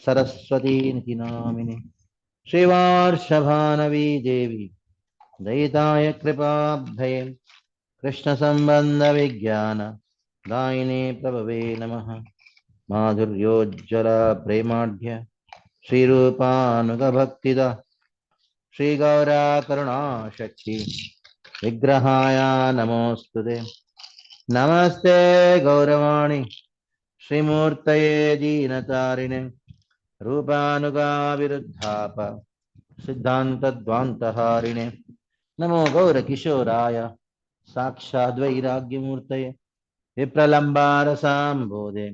सरस्वती नामिने श्रीवार्षभानवी देवी दयिताय कृपाब्धये कृष्णसम्बन्धविज्ञान दायिने प्रभवे नमः। माधुर्योज्ज्वल प्रेमाढ्य श्रीरूपानुगभक्तिदा श्रीगौरा करुणा शक्ति विग्रहाय नमोऽस्तुते। नमस्ते गौरवाणी श्रीमूर्तये दीनतारिणे रूपानुगाविरुद्धाप सिद्धान्तद्वान्तहारिणे नमो गौरकिशोराय साक्षाद्वैराग्यमूर्तये विप्रलम्बारसाम्बोधे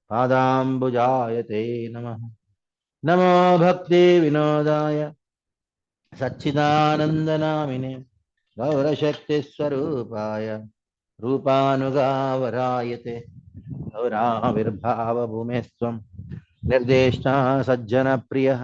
पादाम्बुजाय ते नमः। नमो भक्ति विनोदाय सच्चिदानन्दनामिने गौरशक्तिस्वरूपाय रूपानुगावरायते गौराविर्भावभूमेस्त्वं निर्देष्टा सज्जनप्रियः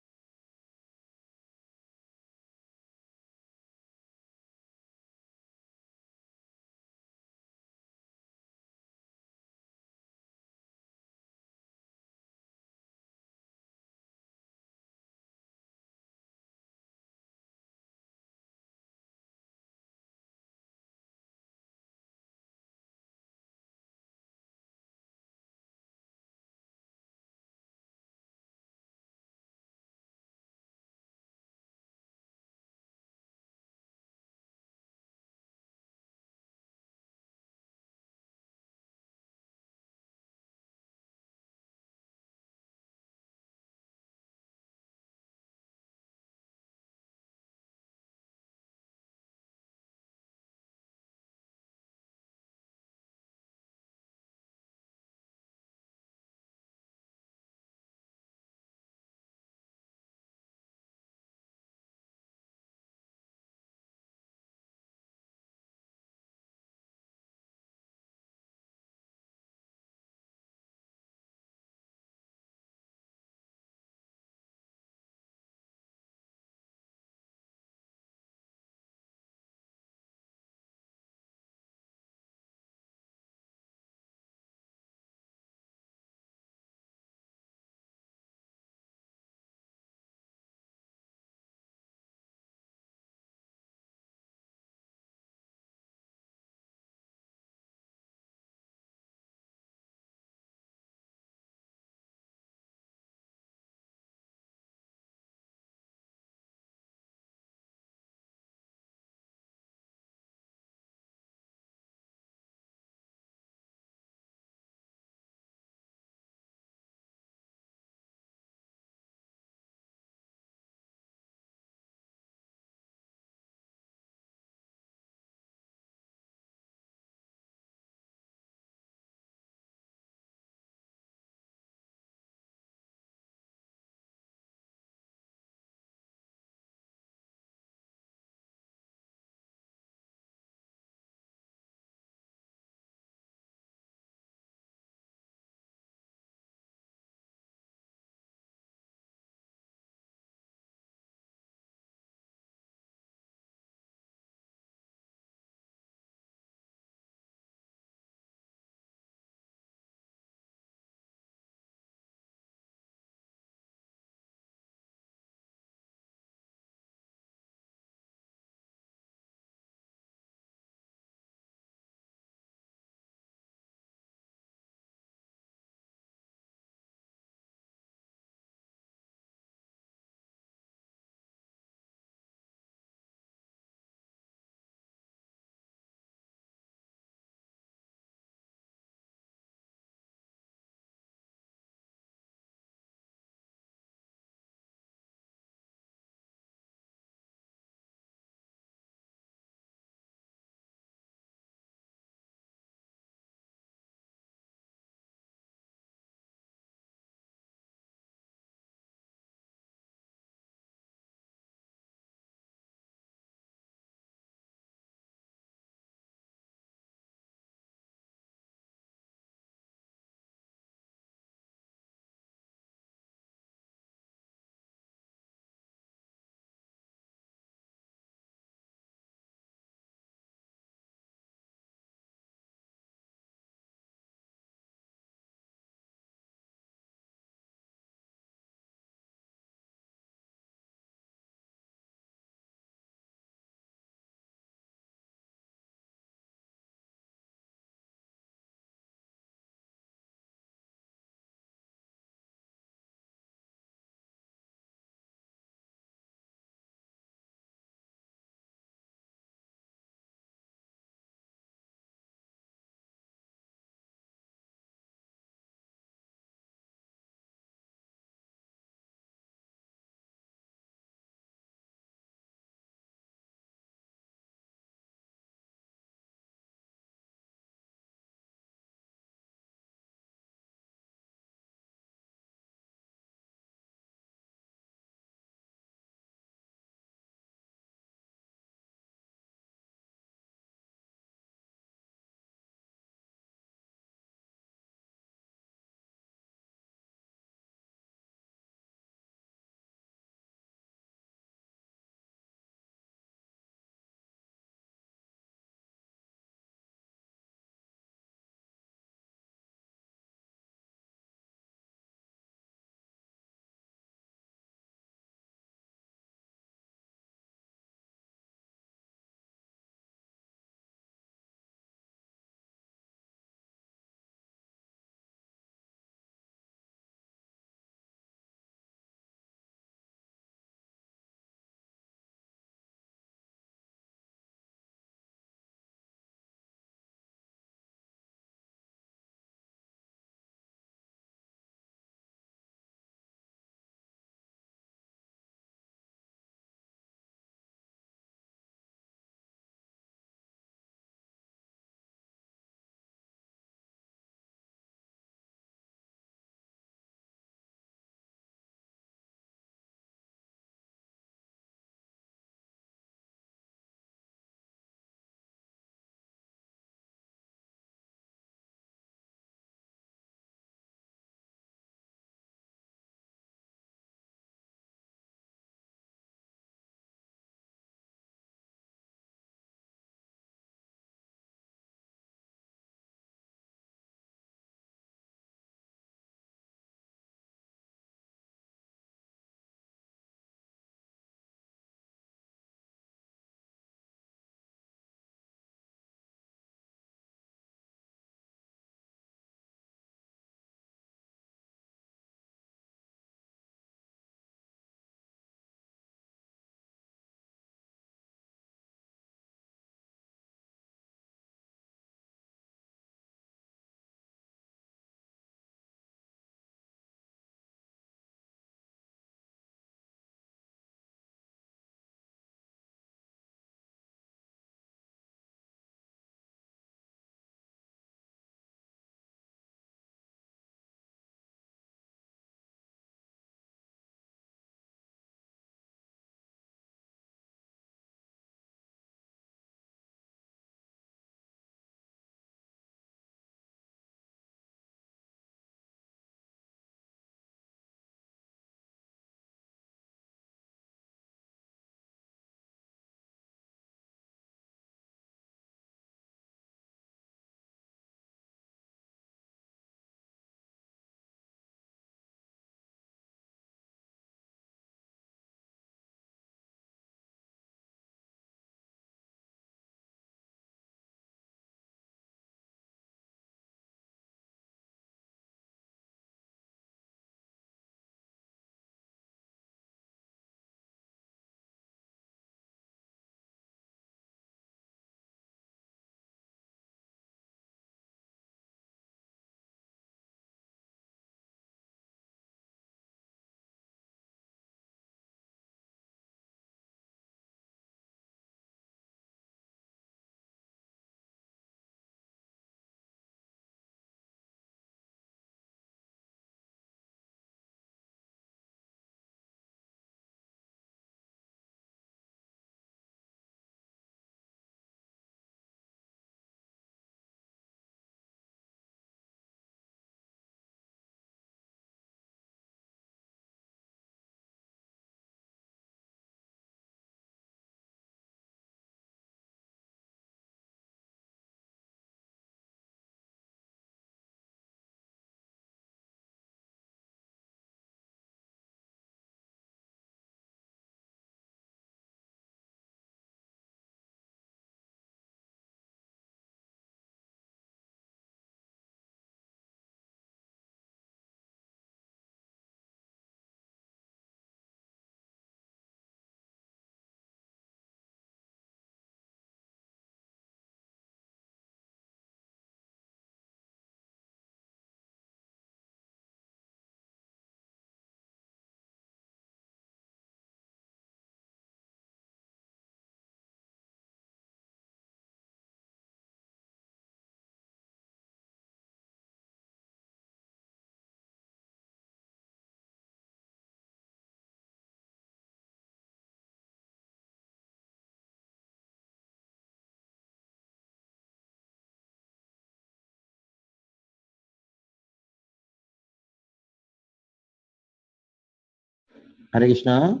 Hare Krishna.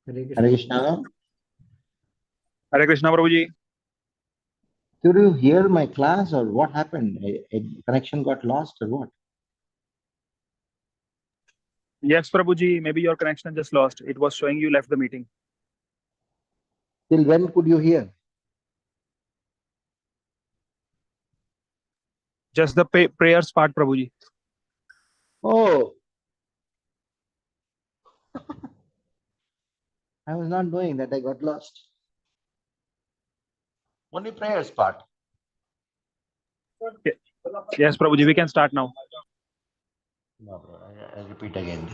Hare Krishna. Hare Krishna, Prabhuji. Could you hear my class or what happened? A connection got lost or what? Yes, Prabhuji. Maybe your connection just lost. It was showing you left the meeting. Till when could you hear? Just the prayers part, Prabhuji. Oh, I was not knowing that I got lost. Only prayers part. Yes, Prabhuji. We can start now. No, bro, I'll repeat again.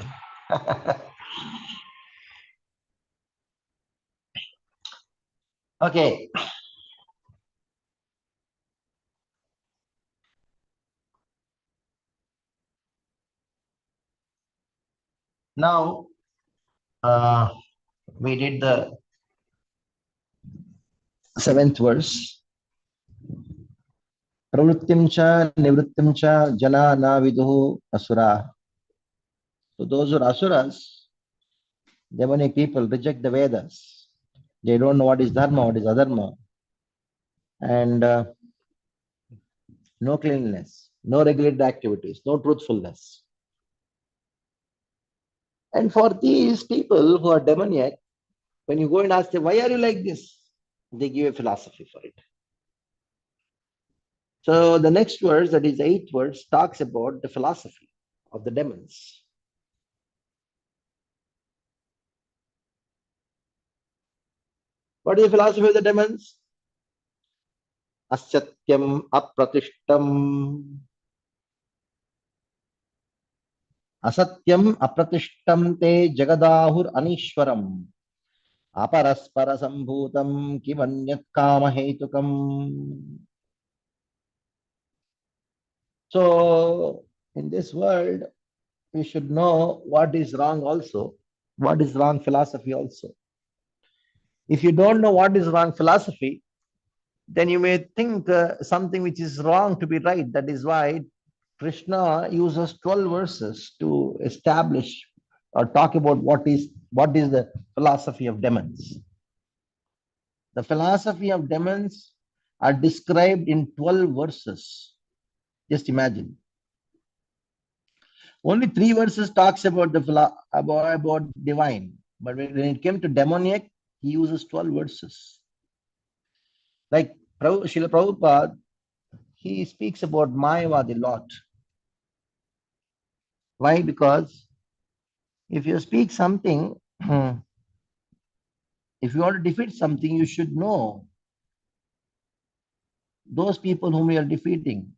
Okay. Now, we did the 7th verse. Pravrittim cha nivrittim cha jana na viduhu asura. So those who are asuras, demonic people, reject the Vedas. They don't know what is dharma, what is adharma. And no cleanliness, no regulated activities, no truthfulness. And for these people who are demoniac, when you go and ask them, why are you like this? They give a philosophy for it. So the next verse, that is 8th verse, talks about the philosophy of the demons. What is the philosophy of the demons? Asatyam apratishtam. Asatyam apratishtam te jagadahur anishwaram. Aparaspara sambhutam kimanyat kama hetukam. So in this world, we should know what is wrong also, what is wrong philosophy also. If you don't know what is wrong philosophy, then you may think something which is wrong to be right. That is why Krishna uses 12 verses to establish or talk about what is the philosophy of demons. The philosophy of demons are described in 12 verses. Just imagine. Only 3 verses talks about about divine, but when it came to demoniac, he uses 12 verses. Like Srila Prabhupada, he speaks about Mayavad a lot. Why? Because if you speak something, if you want to defeat something, you should know those people whom you are defeating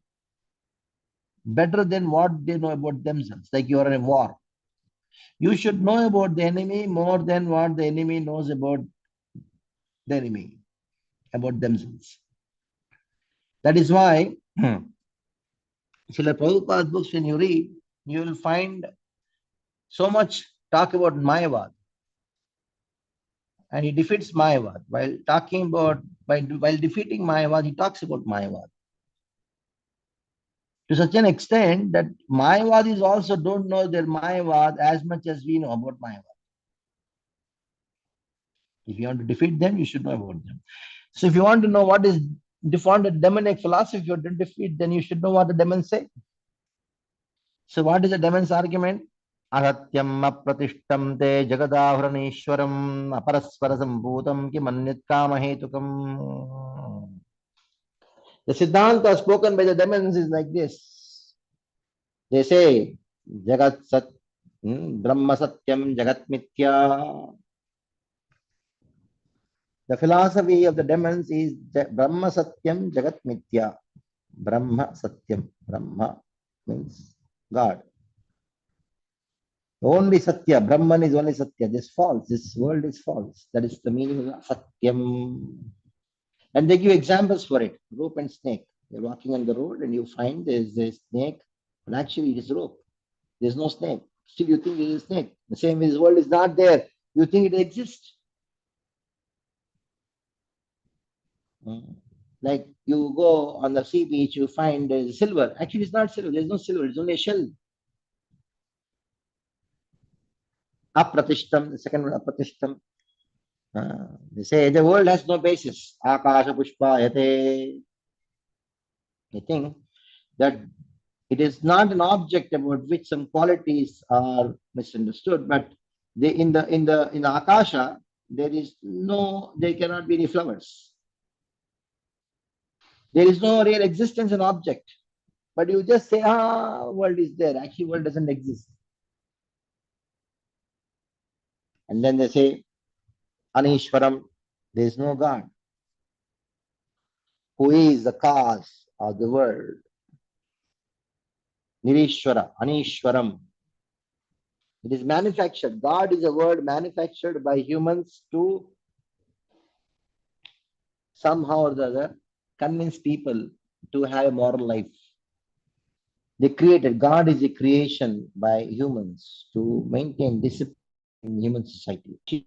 better than what they know about themselves. Like you are in a war. You should know about the enemy more than what the enemy knows about the enemy, about themselves. That is why Srila Prabhupada's books, when you read, you will find so much talk about Mayavad. And he defeats Mayavad. While talking about, while defeating Mayavad, he talks about Mayavad. To such an extent that Mayavadis also don't know their Mayavad as much as we know about Mayavad. If you want to defeat them, you should know about them. So if you want to know what is defined as demonic philosophy, if you want to defeat, then you should know what the demons say. So what is the demon's argument? Asatyam apratishtam te jagadahuranishwaram aparaspara sambhutam kimanyat kama hetukam. The Siddhanta spoken by the demons is like this. They say, Jagat Sat, Brahma Satyam Jagat Mithya. The philosophy of the demons is Brahma Satyam Jagat Mithya. Brahma Satyam. Brahma means God. Only Satya. Brahman is only Satya. This false. This world is false. That is the meaning of Satyam. And they give examples for it. Rope and snake. You're walking on the road and you find there's a snake, but actually it is rope. There's no snake. Still you think it is a snake. The same way this world is not there. You think it exists. Like you go on the sea beach, you find there's silver. Actually, it's not silver. There's no silver. It's only a shell. Apratishtam, the second word, apratishtam. They say the world has no basis. Akasha pushpa yate. I think that it is not an object about which some qualities are misunderstood, but in the akasha there cannot be any flowers. There is no real existence in object, but you just say world is there. Actually, world doesn't exist. And then they say Anishwaram, there is no God. Who is the cause of the world? Nirishwara, Anishwaram. It is manufactured. God is a word manufactured by humans to somehow or the other convince people to have a moral life. They created, God is a creation by humans to maintain discipline in human society.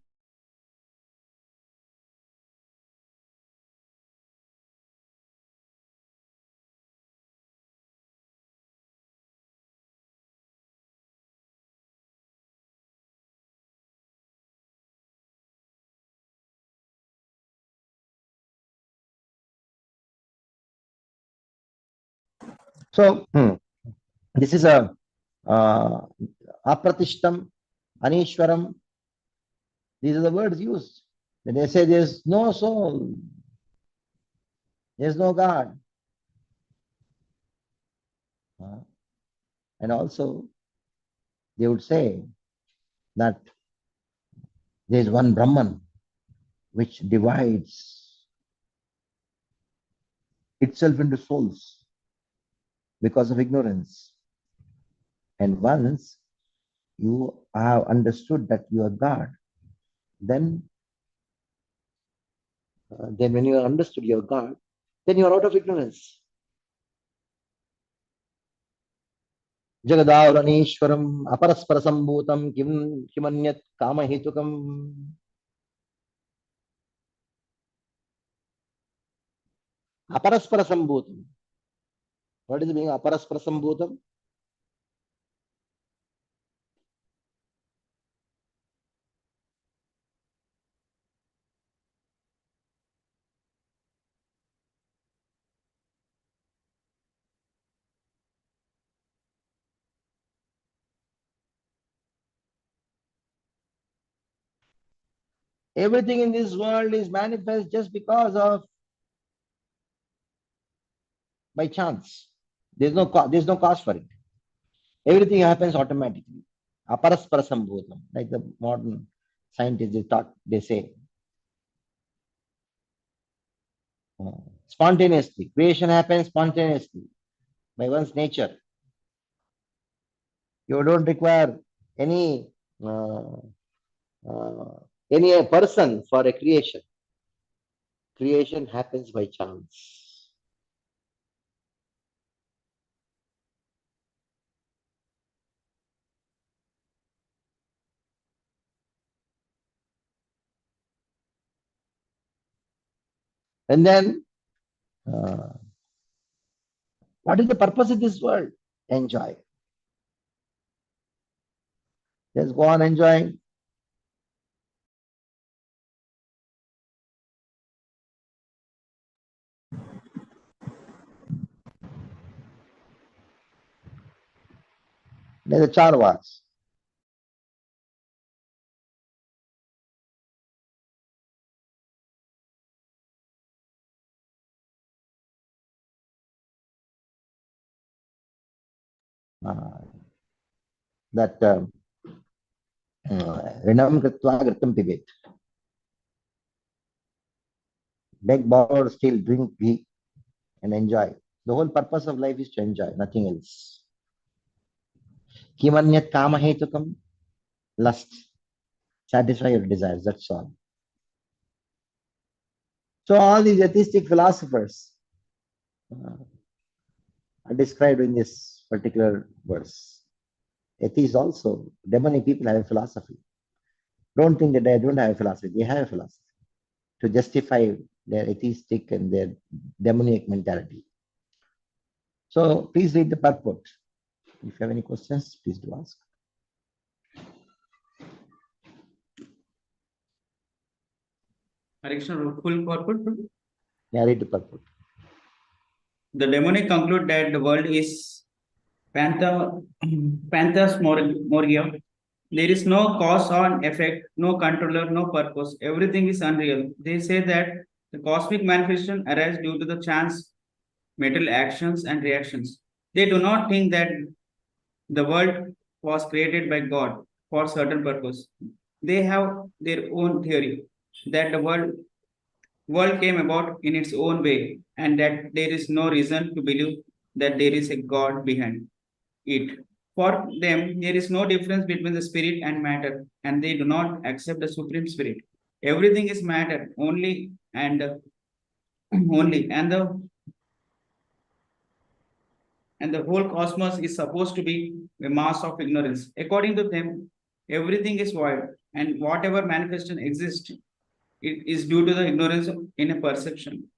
So this is a uh, apratishtam, anishwaram. These are the words used. When they say there's no soul, there's no God. And also, they would say that there's one Brahman which divides itself into souls because of ignorance. And once you have understood that you are God, then when you have understood your God, then you are out of ignorance. Jagadavanishwaram aparaspara sambhutam kimanyat kamahetukam. Aparaspara sambhutam. What is the meaning of aparaspara sambhutam? Everything in this world is manifest just because of by chance. There's no cause for it. Everything happens automatically. Aparaspara sambhutam, like the modern scientists they say. Spontaneously. Creation happens spontaneously by one's nature. You don't require any uh, any person for a creation. Creation happens by chance. And then, what is the purpose of this world? Enjoy. Just go on enjoying. There's a charvas. That Rinam Kritva Gritam Pibet. Beg, borrow, steal, drink, ghee, and enjoy. The whole purpose of life is to enjoy, nothing else. Kimanyat kama hetukam, lust. Satisfy your desires, that's all. So all these atheistic philosophers are described in this particular verse. Atheists also, demonic people have a philosophy. Don't think that they don't have a philosophy. They have a philosophy to justify their atheistic and their demoniac mentality. So please read the purport. If you have any questions, please do ask. Full purport. Yeah, read the purport. The demonic conclude that the world is phantasmagoria. There is no cause or effect, no controller, no purpose. Everything is unreal. They say that the cosmic manifestation arises due to the chance, material actions and reactions. They do not think that the world was created by God for certain purpose. They have their own theory that the world came about in its own way and that there is no reason to believe that there is a God behind it. For them, there is no difference between the spirit and matter, and they do not accept the supreme spirit. Everything is matter only and only, and the whole cosmos is supposed to be a mass of ignorance. According to them, everything is void, and whatever manifestation exists, it is due to the ignorance in a perception.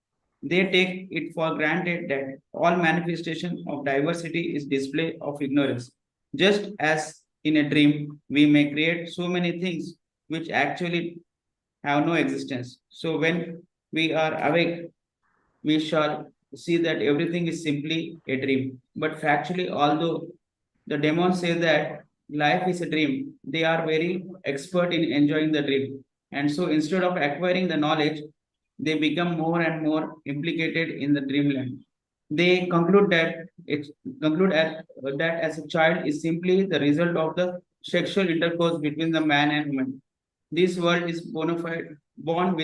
They take it for granted that all manifestation of diversity is display of ignorance. Just as in a dream, we may create so many things which actually have no existence. So when we are awake, we shall see that everything is simply a dream. But factually, although the demons say that life is a dream, they are very expert in enjoying the dream. And so instead of acquiring the knowledge, they become more and more implicated in the dreamland. They conclude that as a child is simply the result of the sexual intercourse between the man and woman. This world is bona fide, born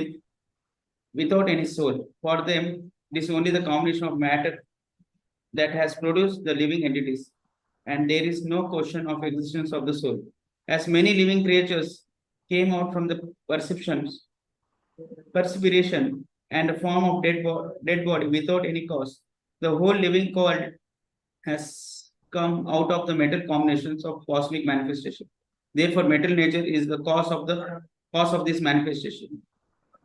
without any soul. For them, it is only the combination of matter that has produced the living entities, and there is no question of existence of the soul. As many living creatures came out from the perspiration, and a form of dead body without any cause, the whole living world has come out of the metal combinations of cosmic manifestation. Therefore, metal nature is the cause of this manifestation,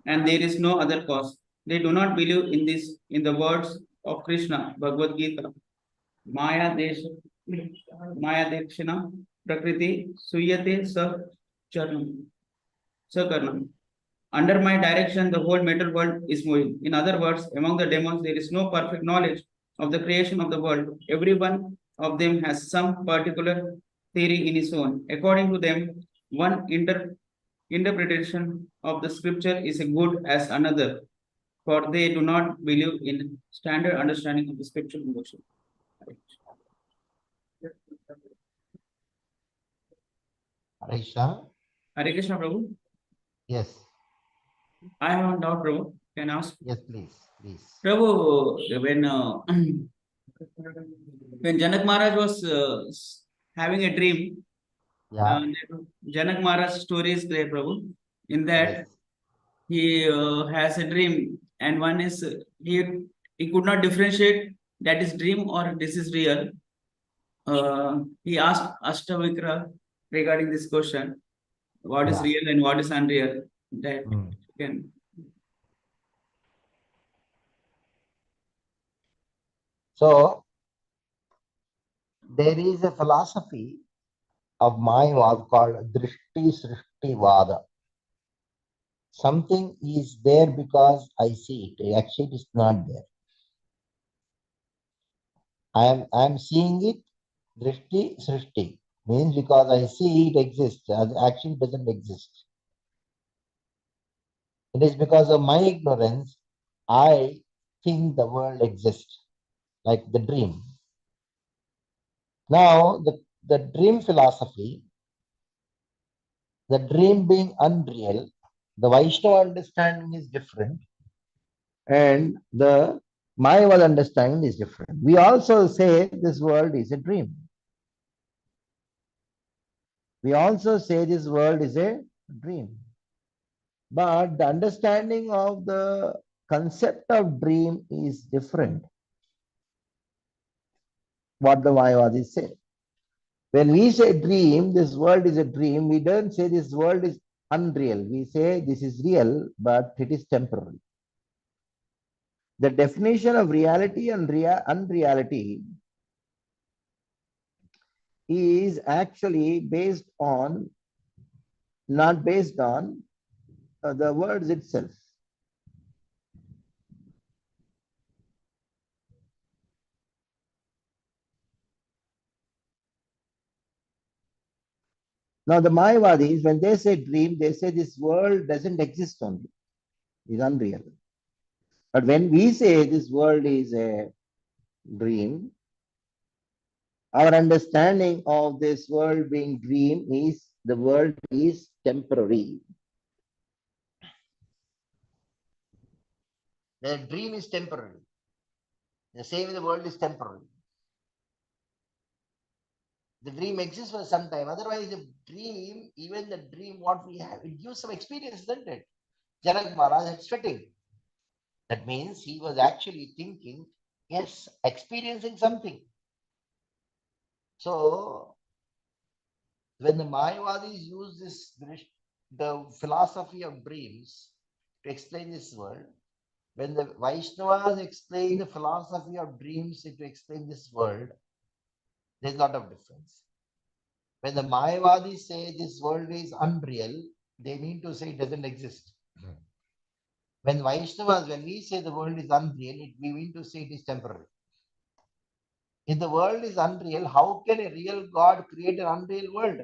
and there is no other cause. They do not believe in this. In the words of Krishna, Bhagavad Gita, Maya Desh, Maya Dekshina, Prakriti, Suyate Sakarnam. Under my direction, the whole metal world is moving. In other words, among the demons, there is no perfect knowledge of the creation of the world. Every one of them has some particular theory in his own. According to them, one interpretation of the scripture is as good as another, for they do not believe in standard understanding of the scriptural devotion. Aisha? Hare Krishna, Prabhu. Yes. I have a doubt, Prabhu. Can I ask? Yes, please. Please. Prabhu, when Janak Maharaj was having a dream, Yeah. Janak Maharaj story is there, Prabhu. In that, Yes. he has a dream, and one is he could not differentiate that is dream or this is real. He asked Ashtavikra regarding this question: what is Yeah. real and what is unreal? That can. So there is a philosophy of Mayavad called Drishti Srishti Vada. Something is there because I see it. Actually, it is not there. I am seeing it. Drishti Srishti means because I see it exists. Actually, it doesn't exist. It is because of my ignorance. I think the world exists, like the dream. Now, the dream philosophy, the dream being unreal, the Vaishnava understanding is different, and the Mayavad understanding is different. We also say this world is a dream. We also say this world is a dream. But the understanding of the concept of dream is different. What the Mayavadis say. When we say dream, this world is a dream, we don't say this world is unreal. We say this is real, but it is temporary. The definition of reality and unreality is actually based on, not based on the words itself. Now the Mayavadis, when they say dream, they say this world doesn't exist only, is unreal. But when we say this world is a dream, our understanding of this world being dream is the world is temporary. The dream is temporary. The same way the world is temporary. The dream exists for some time. Otherwise, the dream, even the dream, what we have, it gives some experience, doesn't it? Janak Maharaj had sweating. That means he was actually thinking, yes, experiencing something. So, when the Mayavadis use this, the philosophy of dreams to explain this world, when the Vaishnavas explain the philosophy of dreams to explain this world, there's a lot of difference. When the Mayavadis say this world is unreal, they mean to say it doesn't exist. When Vaishnavas, when we say the world is unreal, we mean to say it is temporary. If the world is unreal, how can a real God create an unreal world?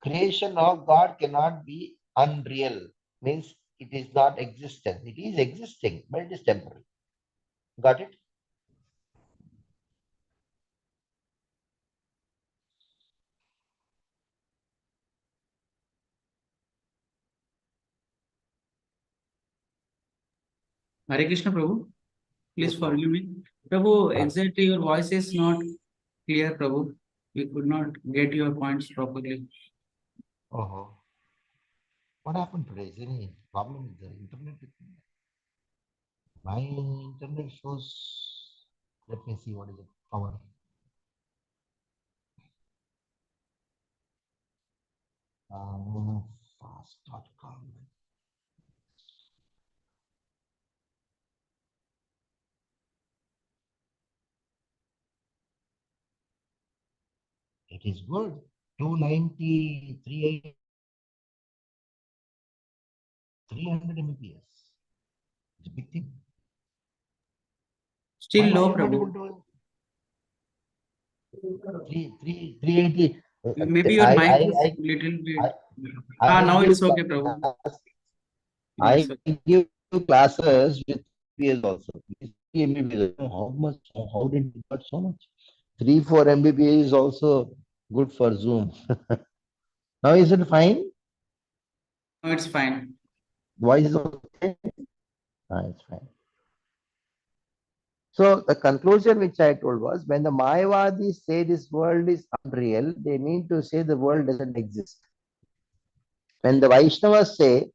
Creation of God cannot be unreal. Means it is not existent. It is existing, but it is temporary. Got it? Hare Krishna, Prabhu. Please Yes, forgive me. Prabhu, Ah. exactly your voice is not clear, Prabhu. We could not get your points properly. Oh, what happened today? Is there any problem with the internet? My internet shows. Let me see what is the power. Fast.com. It is good. 293, 300 Mbps. It's a big thing. Still Why low, are you not able Prabhu. to 380? Maybe your mic is little bit. Now give it's okay, Prabhu. I It's okay. give classes with Mbps also. 3 Mbps. How much? How did you got so much? 3-4 Mbps is also good for Zoom. Now is it fine? No, it's fine. Voice is okay? It's fine. So the conclusion which I told was, when the Mayavadis say this world is unreal, they mean to say the world doesn't exist. When the Vaishnavas say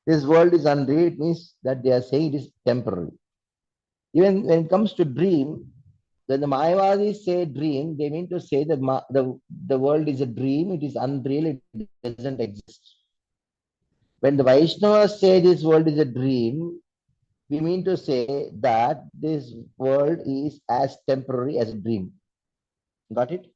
this world is unreal, it means that they are saying it is temporary. Even when it comes to dream, when the Mayavadis say dream, they mean to say that the world is a dream, it is unreal, it doesn't exist. When the Vaishnavas say this world is a dream, we mean to say that this world is as temporary as a dream. Got it?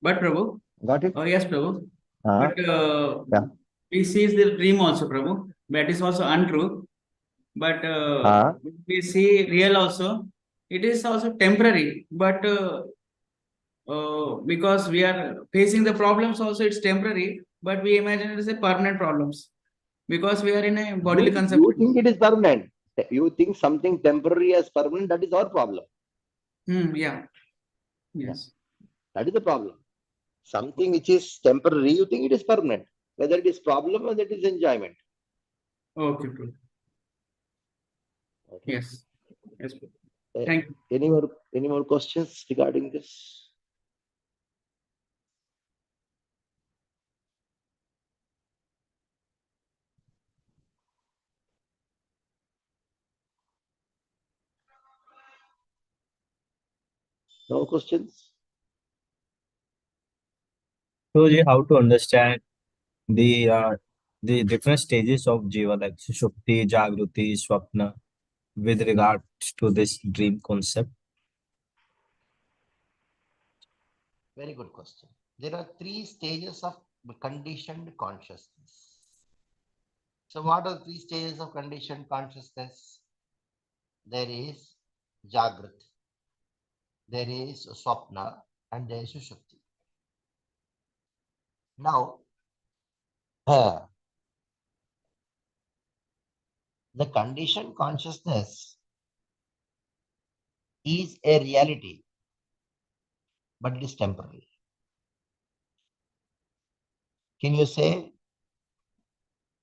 But Prabhu, Got it? oh yes, Prabhu. Uh, But yeah. we see the dream also, Prabhu. That is also untrue. But if we see real also, it is also temporary. But because we are facing the problems also, it's temporary. But we imagine it is a permanent problems because we are in a bodily You conception. think it is permanent. You think something temporary as permanent, that is our problem. Yeah. Yes. That is the problem. Something which is temporary, you think it is permanent. Whether it is problem or that is enjoyment. Okay, Prabhu. Okay. Yes. Yes, Prabhu. Thank you. Any more questions regarding this? No questions? So, how to understand the different stages of Jiva, like Sushupti, Jagruti, Swapna, with regards to this dream concept? Very good question. There are three stages of conditioned consciousness. So what are three stages of conditioned consciousness? There is Jagrat, there is Swapna, and there is Sushupti. Now, the conditioned consciousness is a reality, but it is temporary. Can you say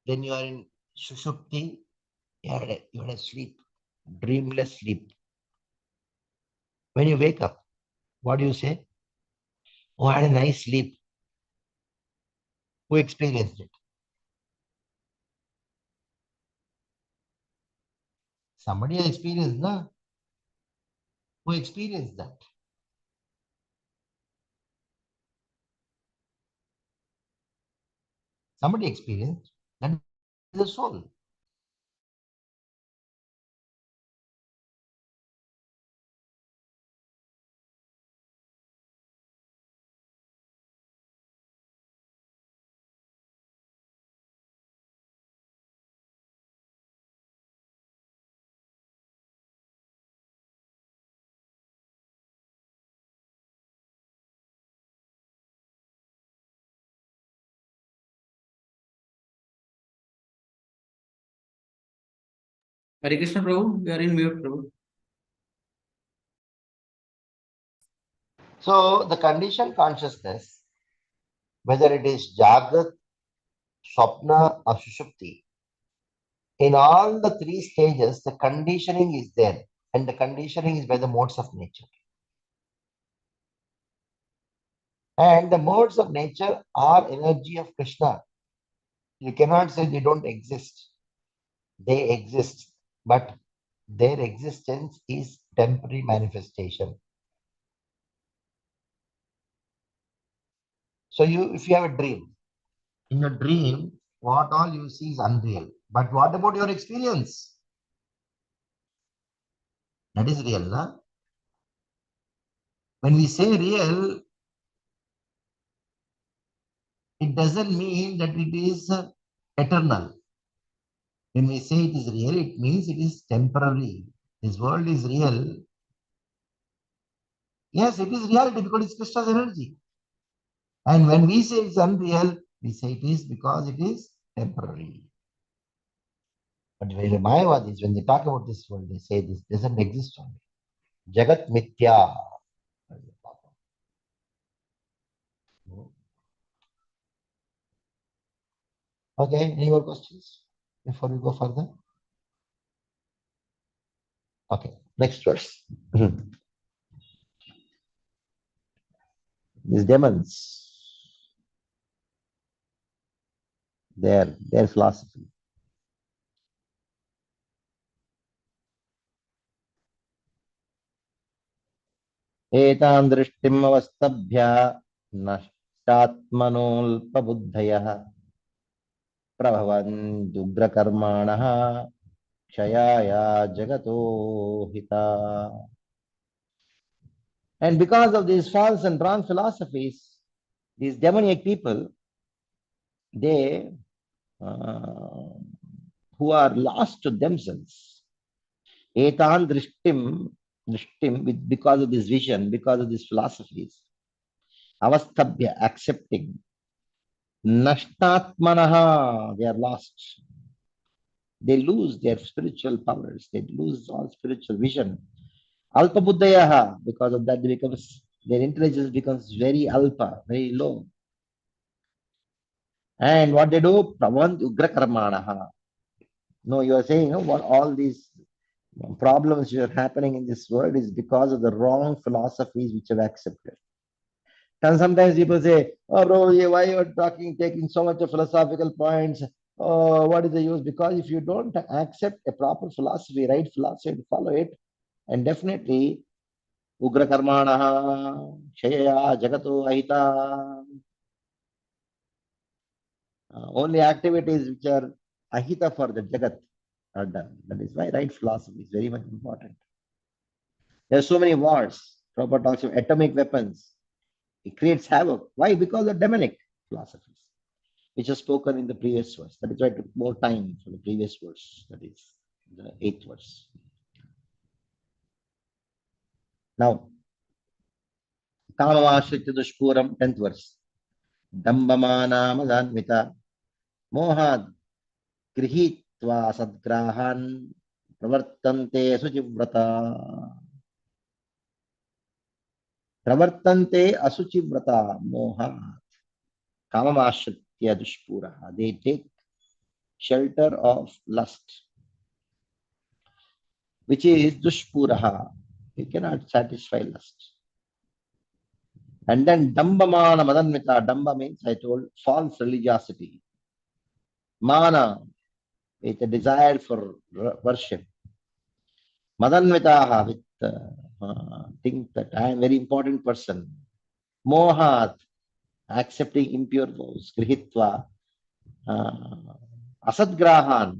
when you are in Sushupti, you are asleep, dreamless sleep. When you wake up, what do you say? Oh, I had a nice sleep. Who experienced it? Somebody has experienced, no? Who experienced that? Somebody experienced. That is the soul. Hare Krishna Prabhu, you are in mute, Prabhu. So the conditioned consciousness, whether it is Jagrat, Swapna, or Sushupti, in all the three stages, the conditioning is there. And the conditioning is by the modes of nature. And the modes of nature are energy of Krishna. You cannot say they don't exist. They exist, but their existence is temporary manifestation. So if you have a dream, in a dream, what all you see is unreal. But what about your experience? That is real, na? When we say real, it doesn't mean that it is eternal. When we say it is real, it means it is temporary. This world is real. Yes, it is reality because it's Krishna's energy. And when we say it's unreal, we say it is because it is temporary. But the Mayavadis, when they talk about this world, they say this doesn't exist only. Jagat Mithya. Okay, any more questions before we go further? Okay, next verse. These demons, their philosophy. एतां दृष्टिम् अवस्तभ्य नष्टात्मनोऽल्पबुद्धयः प्रभवन्त्युग्रकर्माणः क्षयाय जगतो हिता. And because of these false and wrong philosophies, these demoniac people, they who are lost to themselves, etan drishtim, because of this vision, because of these philosophies, avastabhya, accepting, nashtatmanaha, they are lost. They lose their spiritual powers, they lose all spiritual vision. Alpa buddhayaha, because of that, their intelligence becomes very alpa, very low. And what they do? Pravant ugra karmanaha. No, you are saying, what all these problems which are happening in this world is because of the wrong philosophies which have accepted. And sometimes people say, oh, bro, why you are taking so much of philosophical points? Oh, what is the use? Because if you don't accept a proper philosophy, right philosophy, to follow it, and definitely, ugra karmanaha, shayaya, jagato ahita. Only activities which are ahita for the jagat are done. That is why right philosophy is very much important. There are so many wars. Prabhupada talks of atomic weapons. It creates havoc. Why? Because of demonic philosophies, which is spoken in the previous verse. That is why it took more time for the previous verse. That is the 8th verse. Now, Kamamashritya Dushpuram, 10th verse. Dambamana Madanvita Mohad Grihitva Sadgrahan Pravartante Asuchivrata. Pravartante Asuchivrata Moha Kamamashritya Dushpura. They take shelter of lust, which is Dushpuraha. You cannot satisfy lust. And then Dambamana Madanvita. Damba means, I told, false religiosity. Mana, it's a desire for worship. Madanvitaha, with think that I am a very important person. Mohat, accepting impure vows. Grihitva. Asadgrahan.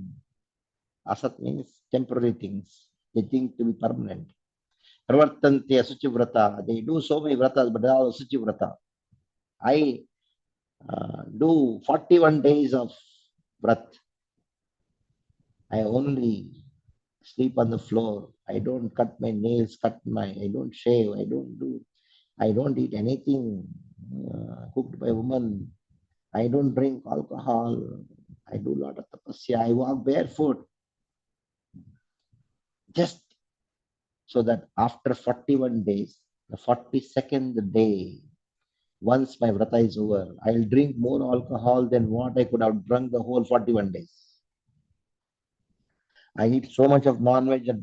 Asat means temporary things. They think to be permanent. Pravartante Asuchivrata. They do so many vratas, but they are all Asuchivrata. I do 41 days of vrat. I only sleep on the floor. I don't cut my nails, I don't shave, I don't eat anything cooked by woman. I don't drink alcohol. I do a lot of tapasya. I walk barefoot. Just so that after 41 days, the 42nd day, once my vrata is over, I'll drink more alcohol than what I could have drunk the whole 41 days. I eat so much of non-veg that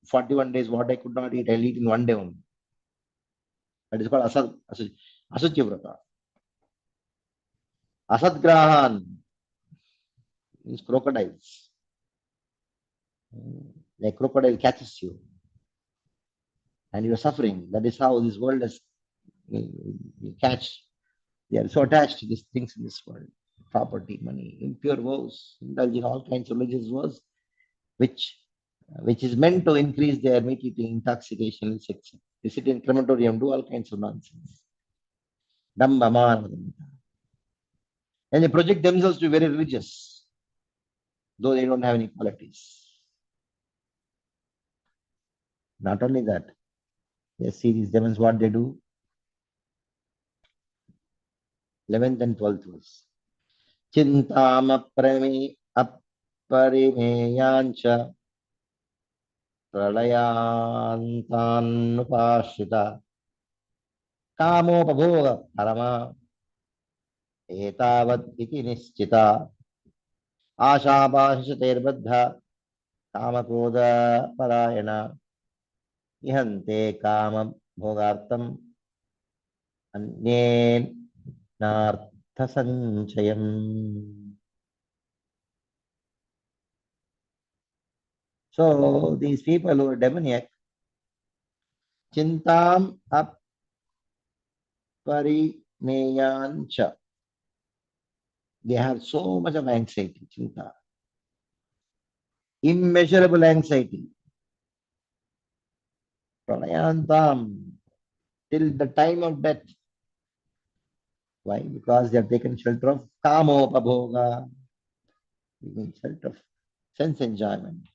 41 days, what I could not eat, I'll eat in one day only. That is called Asuchi Vrata. Asadgrahan means crocodiles. Like crocodile catches you and you're suffering. That is how this world is. You catch. They are so attached to these things in this world. Property, money, impure vows, indulging all kinds of religious vows, which is meant to increase their meat eating, intoxication, sex. They sit in crematorium, do all kinds of nonsense. Damba, man. And they project themselves to be very religious, though they don't have any qualities. Not only that, they see these demons, what they do. 11th and 12th verse. Chintam aparimeyancha pralayantanupashita kamopabhoga parama etavad iti nischita ashabhashiterbadha kamakoda parayana ihante kama bhogartam anyen nartha sanchayam. So these people who are demoniac, chintam aparimeyancha, they have so much of anxiety, chinta, immeasurable anxiety. Pralayantam, till the time of death. Why? Because they have taken shelter of kamopabhoga, taken shelter of sense enjoyment.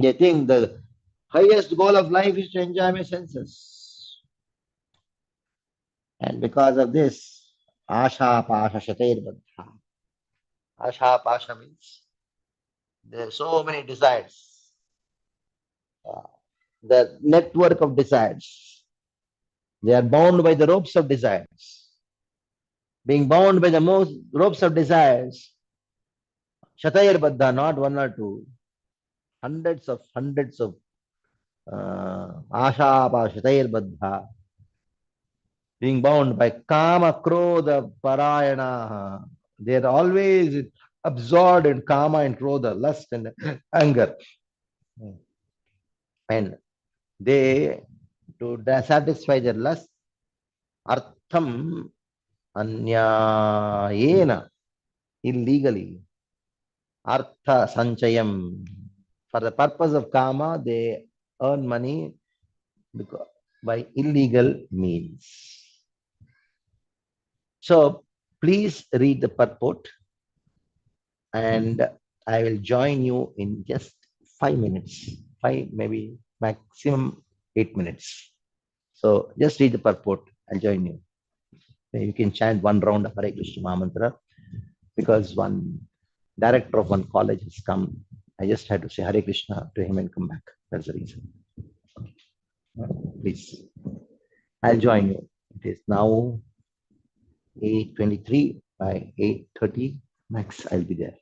They think the highest goal of life is to enjoy my senses. And because of this, asha pasha shaterbadha. Asha pasha means there are so many desires. The network of desires. They are bound by the ropes of desires. Being bound by the most ropes of desires, Shatayarbadha, not one or two, hundreds of Ashapa Shatayarbadha, being bound by Kama Krodha Parayana. They are always absorbed in Kama and Krodha, lust and anger. And they, to satisfy their lust, Artham Anyayena, illegally. Artha sanchayam. For the purpose of karma, they earn money because, by illegal means. So please read the purport, and I will join you in just 5 minutes, five, maybe maximum 8 minutes. So just read the purport. I'll join you. You can chant one round of Hare Krishna Mahamantra, because one director of one college has come. I just had to say Hare Krishna to him and come back. That's the reason. Please, I'll join you. It is now 8:23. By 8:30 max, I'll be there.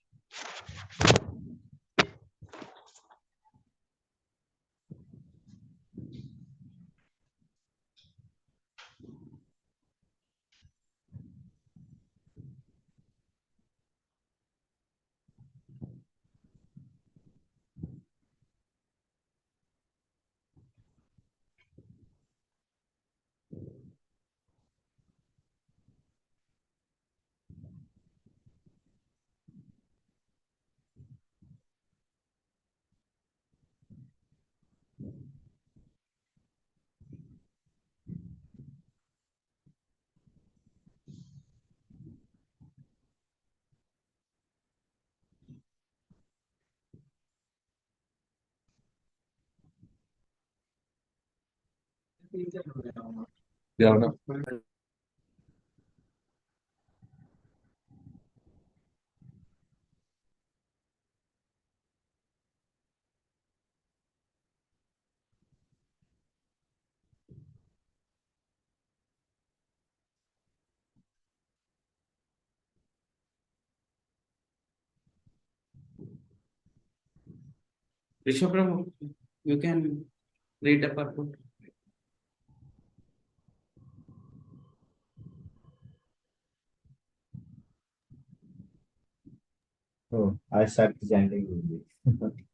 Rishabh Prabhu, you can read the purport. Oh, I started chanting Hindi.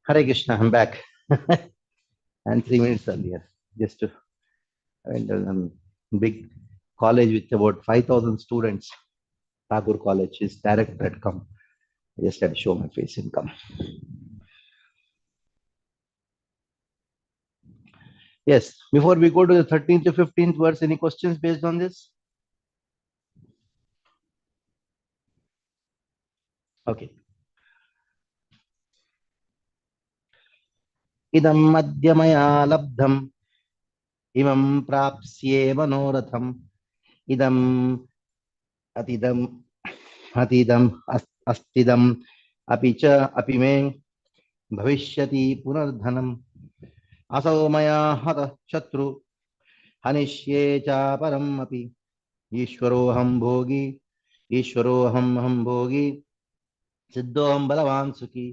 Hare Krishna, I'm back. And 3 minutes earlier, just to, I went to a big college with about 5,000 students. Tagore College, his director had come. I just had to show my face and come. Yes, before we go to the 13th to 15th verse, any questions based on this? Okay. Idam madhyamaya labdham imam prapsye manoratham idam atidam atidam astidam apicha apime bhavishyati punardhanam asau maya hata shatru hanishye cha param api ishwaroham bhogi ishwaroham bhogi सिद्धोहम बलवान सुखी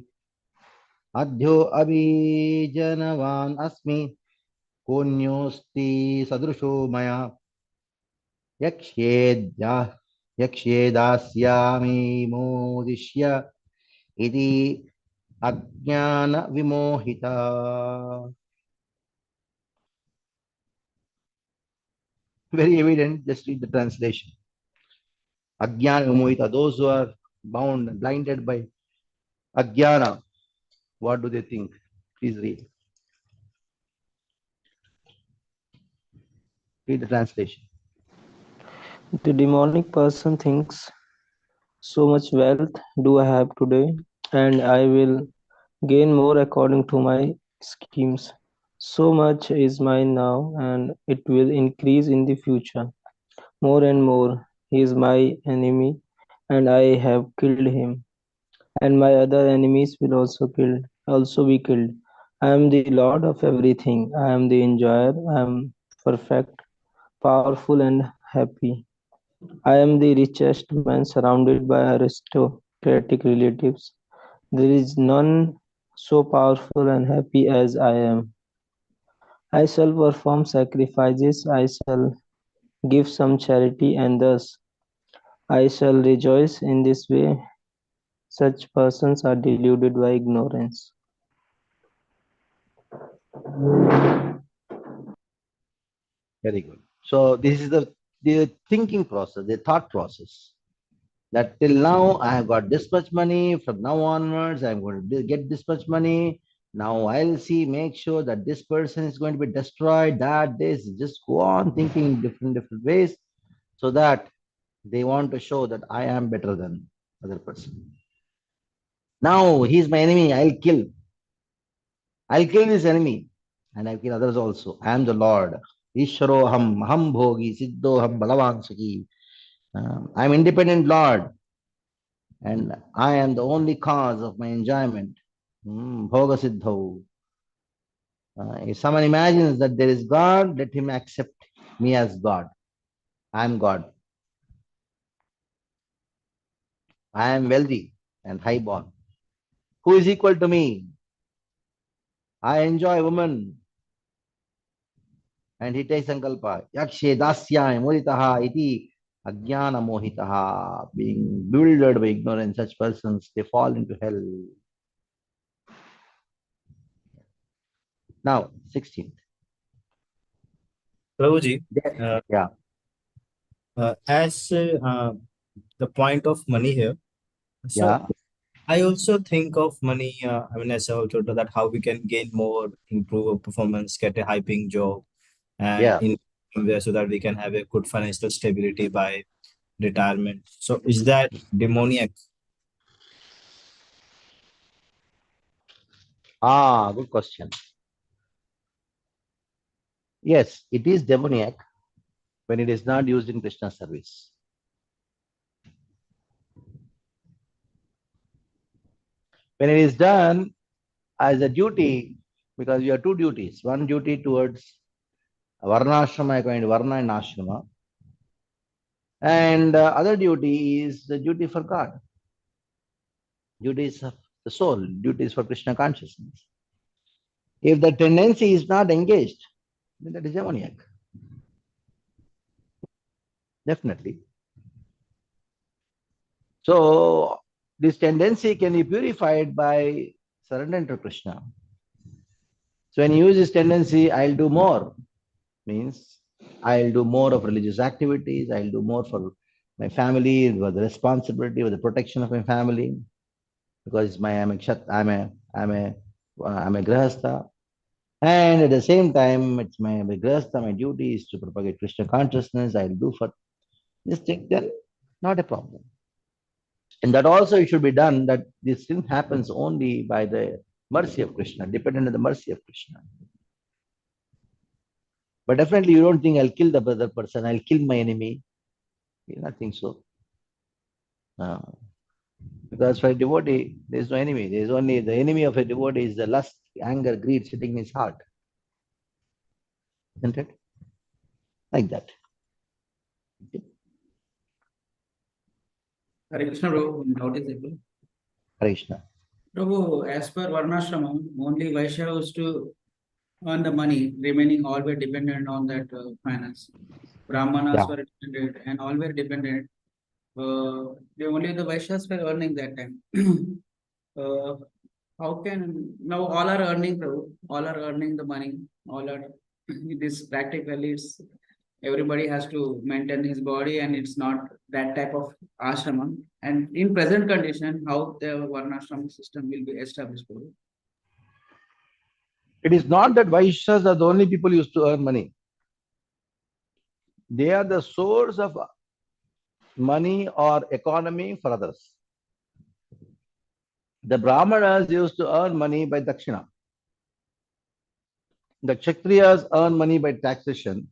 अध्यो अभिजनवान अस्मि कोन्योस्ति सदृशो मया यक्ष्येद्या यक्ष्येदास्यामि मोदिष्य इति अज्ञान विमोहिता. Very evident, just read the translation. Ajnana Vimohita, those who are bound, blinded by Ajnana, what do they think? Please read. Read the translation. The demonic person thinks, so much wealth do I have today, and I will gain more according to my schemes. So much is mine now, and it will increase in the future. More and more. He is my enemy, and I have killed him. And my other enemies will also be killed. I am the Lord of everything. I am the enjoyer. I am perfect, powerful, and happy. I am the richest man surrounded by aristocratic relatives. There is none so powerful and happy as I am. I shall perform sacrifices, I shall give some charity, and thus I shall rejoice. In this way, such persons are deluded by ignorance. Very good. So this is the thinking process, the thought process. That till now I have got this much money. From now onwards, I'm going to get this much money. Now I'll see, make sure that this person is going to be destroyed. That this just go on thinking in different ways, so that they want to show that I am better than other person. Now he's my enemy. I'll kill. I'll kill this enemy, and I'll kill others also. I am the Lord. Ishvaro ham bhogi siddho ham balavan saki. I am independent Lord, and I am the only cause of my enjoyment. Bhoga siddho. If someone imagines that there is God, let him accept me as God. I am God. I am wealthy and highborn. Who is equal to me? I enjoy women. And he takes sankalpa. Yakshe dasyam moditaha iti ajnana mohitaha. Being bewildered by ignorance, such persons, they fall into hell. Now, 16th. Prabhuji, Yeah. as the point of money here, so Yeah. I also think of money, as I also told that how we can gain more, improve our performance, get a high paying job, and Yeah. in there so that we can have a good financial stability by retirement. So is that demoniac? Good question. Yes, it is demoniac when it is not used in Krishna service. When it is done as a duty, because you have two duties. One duty towards Varnashrama, according to Varna and Ashrama. And other duty is the duty for God. Duties of the soul, duties for Krishna consciousness. If the tendency is not engaged, then that is demoniac. Definitely. So this tendency can be purified by surrender to Krishna. So when you use this tendency, I'll do more, means I'll do more of religious activities, I'll do more for my family, with the responsibility, with the protection of my family, because I'm a grahastha. And at the same time, it's my grahastha, my duty is to propagate Krishna consciousness, I'll do for this thing, then not a problem. And that also it should be done, that this thing happens only by the mercy of Krishna, dependent on the mercy of Krishna. But definitely you don't think I'll kill the other person, I'll kill my enemy. You do not think so. Because for a devotee, there's no enemy. There's only the enemy of a devotee is the lust, anger, greed sitting in his heart. Isn't it? Like that. Hare Krishna, Prabhu, noticeable. Hare Krishna. Prabhu, as per Varnashrama, only Vaishya used to earn the money, remaining all were dependent on that finance. Brahmanas Yeah. were dependent and all were dependent. Only the Vaishyas were earning that time. How can now all are earning, Prabhu? All are earning the money. All are this practically it's everybody has to maintain his body and it's not that type of ashrama. And in present condition, how the Varnashrama system will be established, Prabhu? It is not that Vaishyas are the only people who used to earn money. They are the source of money or economy for others. The Brahmanas used to earn money by Dakshina. The Kshatriyas earn money by taxation.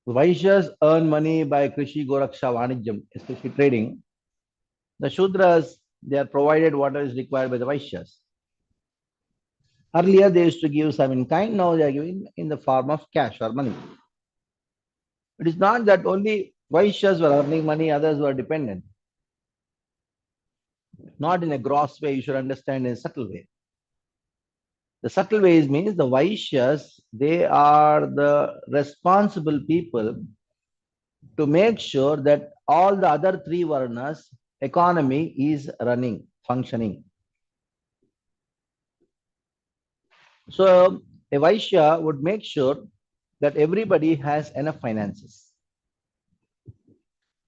The Vaishyas earn money by Krishi, Goraksha, Vanijam, especially trading. The Shudras, they are provided whatever is required by the Vaishyas. Earlier, they used to give some in kind, now they are giving in the form of cash or money. It is not that only Vaishyas were earning money, others were dependent. Not in a gross way, you should understand in a subtle way. The subtle ways means the Vaishyas, they are the responsible people to make sure that all the other three Varnas economy is running, functioning. So a Vaishya would make sure that everybody has enough finances.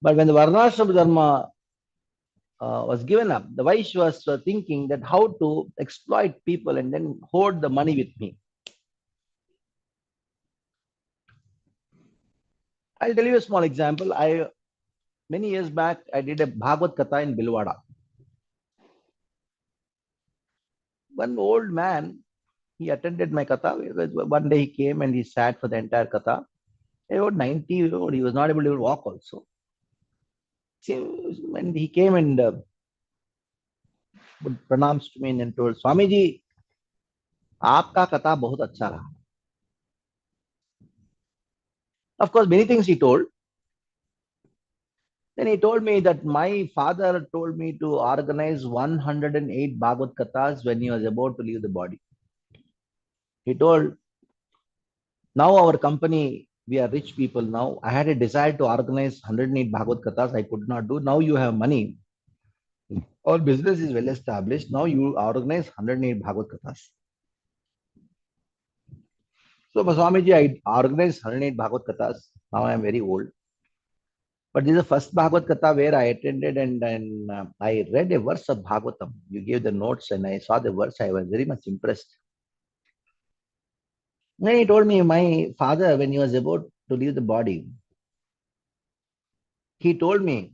But when the Varnashrama Dharma was given up, the Vaishyas were thinking that how to exploit people and then hoard the money with me. I'll tell you a small example. Many years back, I did a Bhagavad Katha in Bilwada. One old man, he attended my Katha. One day he came and he sat for the entire Katha. About 90 years old, he was not able to walk also. When he came and pronounced to me and told, Swamiji, aapka Katha bahut acha raha. Of course, many things he told. Then he told me that my father told me to organize 108 Bhagavad Kathas when he was about to leave the body. He told, now our company, we are rich people now. I had a desire to organize 108 Bhagavad Kathas. I could not do. Now you have money. Our business is well established. Now you organize 108 Bhagavad Kathas. So, Swamiji, I organized 108 Bhagavad Kathas. Now I am very old. But this is the first Bhagavad Katha where I attended and I read a verse of Bhagavatam. You gave the notes and I saw the verse. I was very much impressed. Then he told me, my father, when he was about to leave the body, he told me,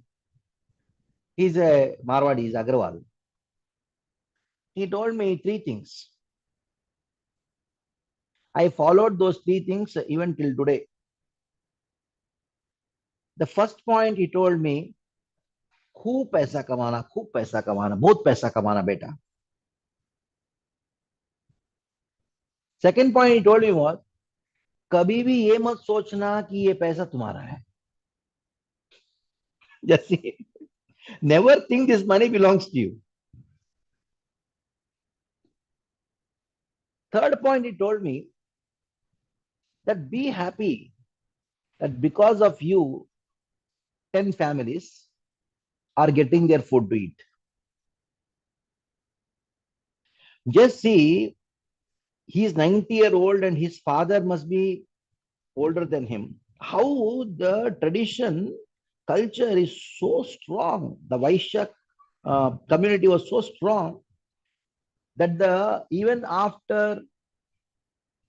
he's a Marwadi, he's Agrawal. He told me three things. I followed those three things even till today. The first point he told me, खूब पैसा कमाना, बहुत पैसा कमाना बेटा. Second point he told me was, कभी भी ये मत सोचना कि ये पैसा तुम्हारा है. Just see, never think this money belongs to you. Third point he told me, that be happy that because of you, 10 families are getting their food to eat. Just see, he is 90-year-old and his father must be older than him. How the tradition culture is so strong. The Vaishya community was so strong that even after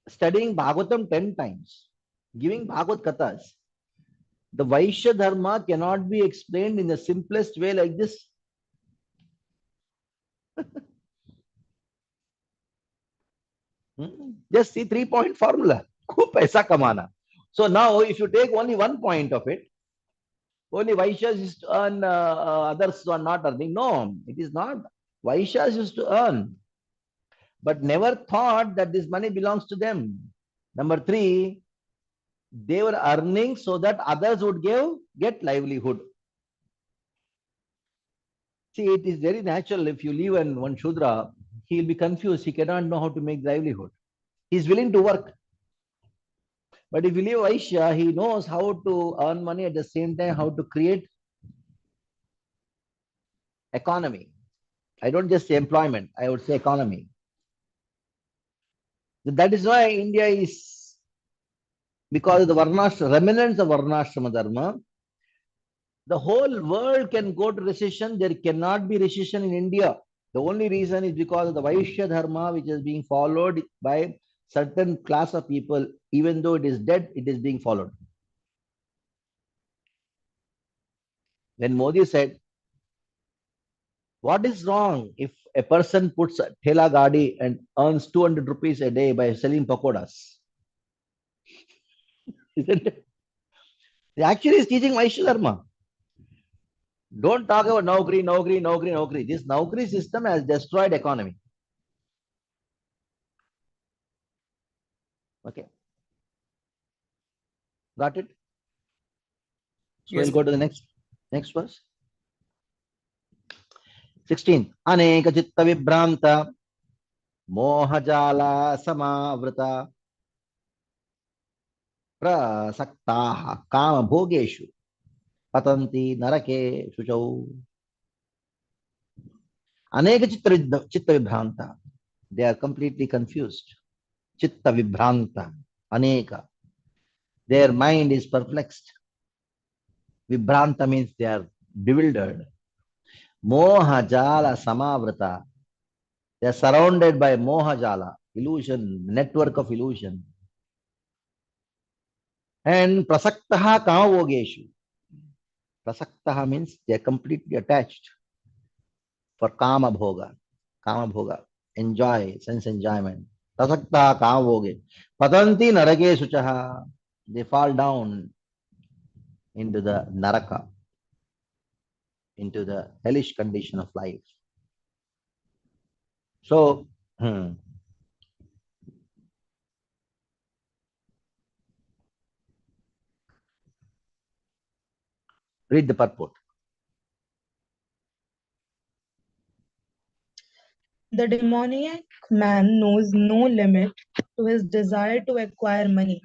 studying Bhagavatam 10 times, giving Bhagavad Kathas, the Vaishya Dharma cannot be explained in the simplest way like this. Just see 3-point formula. खूब पैसा कमाना. So now, if you take only one point of it, only Vaishyas used to earn, others are not earning. No, it is not. Vaishyas used to earn, but never thought that this money belongs to them. Number 3, they were earning so that others would get livelihood. See, it is very natural. If you leave one Shudra, he will be confused. He cannot know how to make livelihood. He is willing to work. But if you leave Vaishya, he knows how to earn money at the same time, how to create economy. I don't just say employment, I would say economy. That is why India is, because of the Varnashram, remnants of Varnashrama Dharma, the whole world can go to recession. There cannot be recession in India. The only reason is because of the Vaishya Dharma, which is being followed by certain class of people. Even though it is dead, it is being followed. When Modi said, what is wrong if a person puts a thela gadi and earns 200 rupees a day by selling pakodas? Isn't it? He actually is teaching Vaishya Dharma. Don't talk about Naukri. This Naukri system has destroyed economy. Okay. Got it? So Yes. we'll go to the next verse. 16. Aneka chitta vibhranta mohajala samavrita prasaktaha kama bhogeshu patanti narake shuchau. Aneka chitta vibhranta. They are completely confused. Chitta vibhranta. Aneka. Their mind is perplexed. Vibhranta means they are bewildered. Moha jala samavrita. They are surrounded by moha jala, illusion, network of illusion. And prasaktaha kamavogeshu. Prasaktaha means they are completely attached for kama bhoga. Kama bhoga. Enjoy, sense enjoyment. Prasaktaha kamavoge. Patanti narake suchaha. They fall down into the naraka, into the hellish condition of life. So, read the purport. The demoniac man knows no limit to his desire to acquire money.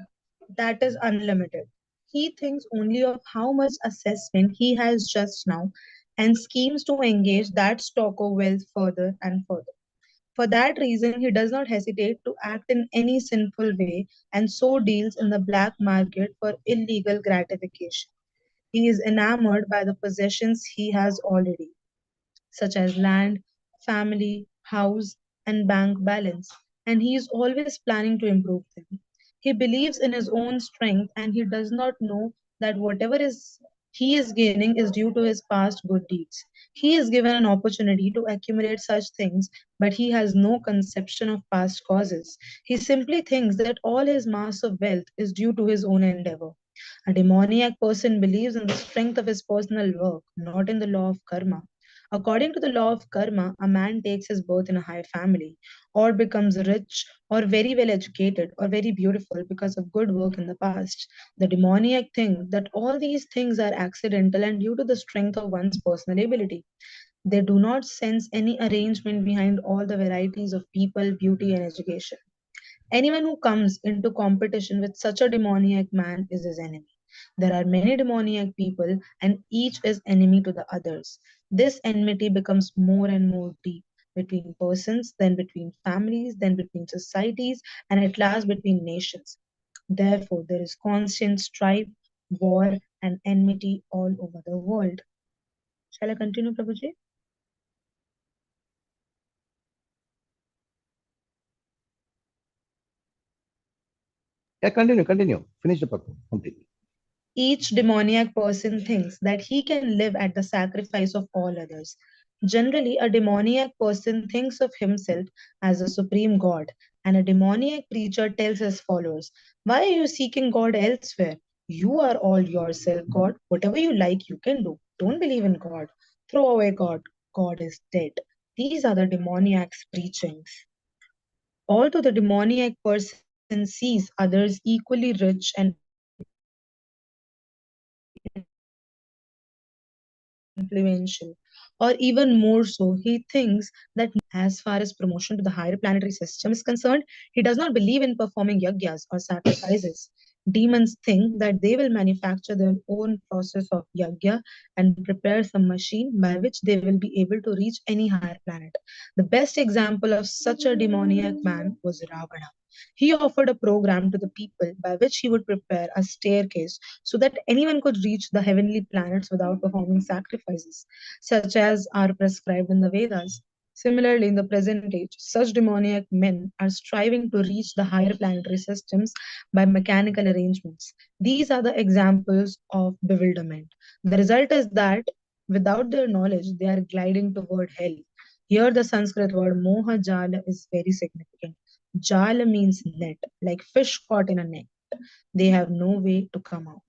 That is unlimited. He thinks only of how much assessment he has just now and schemes to engage that stock of wealth further and further. For that reason, he does not hesitate to act in any sinful way and so deals in the black market for illegal gratification. He is enamored by the possessions he has already, such as land, family, house, and bank balance, and he is always planning to improve them. He believes in his own strength and he does not know that whatever is he is gaining is due to his past good deeds. He is given an opportunity to accumulate such things, but he has no conception of past causes. He simply thinks that all his mass of wealth is due to his own endeavor. A demoniac person believes in the strength of his personal work, not in the law of karma. According to the law of karma, a man takes his birth in a high family, or becomes rich, or very well educated, or very beautiful because of good work in the past. The demoniac thinks that all these things are accidental and due to the strength of one's personal ability. They do not sense any arrangement behind all the varieties of people, beauty, and education. Anyone who comes into competition with such a demoniac man is his enemy. There are many demoniac people, and each is enemy to the others. This enmity becomes more and more deep. between persons, then between families, then between societies, and at last between nations. Therefore, there is constant strife, war, and enmity all over the world. Shall I continue, Prabhuji? Yeah, continue. Finish the purpose completely. Each demoniac person thinks that he can live at the sacrifice of all others. Generally, a demoniac person thinks of himself as a supreme God, and a demoniac preacher tells his followers, "Why are you seeking God elsewhere? You are all yourself God. Whatever you like, you can do. Don't believe in God. Throw away God. God is dead." These are the demoniac's preachings. Although the demoniac person sees others equally rich and influential, or even more so, he thinks that no one is more important. Or even more so, he thinks that as far as promotion to the higher planetary system is concerned, he does not believe in performing yagyas or sacrifices. Demons think that they will manufacture their own process of yagya and prepare some machine by which they will be able to reach any higher planet. The best example of such a demoniac man was Ravana. He offered a program to the people by which he would prepare a staircase so that anyone could reach the heavenly planets without performing sacrifices, such as are prescribed in the Vedas. Similarly, in the present age, such demoniac men are striving to reach the higher planetary systems by mechanical arrangements. These are the examples of bewilderment. The result is that without their knowledge, they are gliding toward hell. Here, the Sanskrit word moha jala is very significant. Jala means net, like fish caught in a net. They have no way to come out.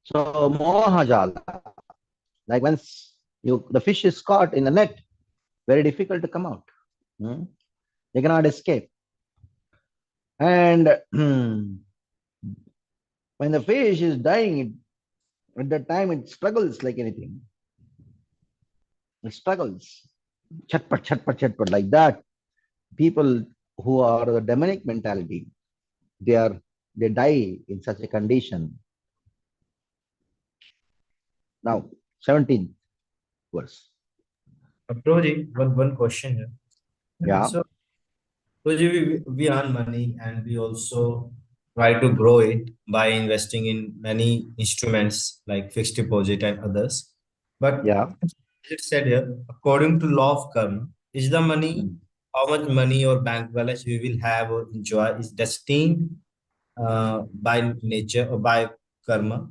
So mohajala, like once the fish is caught in a net, very difficult to come out. They cannot escape. And when the fish is dying, at that time it struggles like anything. It struggles. Chatpat, like that. People who are the demonic mentality, they die in such a condition. Now, 17th verse. Prabhuji, one question here. Yeah. So, Prabhuji, we earn money and we also try to grow it by investing in many instruments like fixed deposit and others. But Yeah. it said here, according to law of karma, is the money, how much money or bank balance we will have or enjoy is destined by nature or by karma.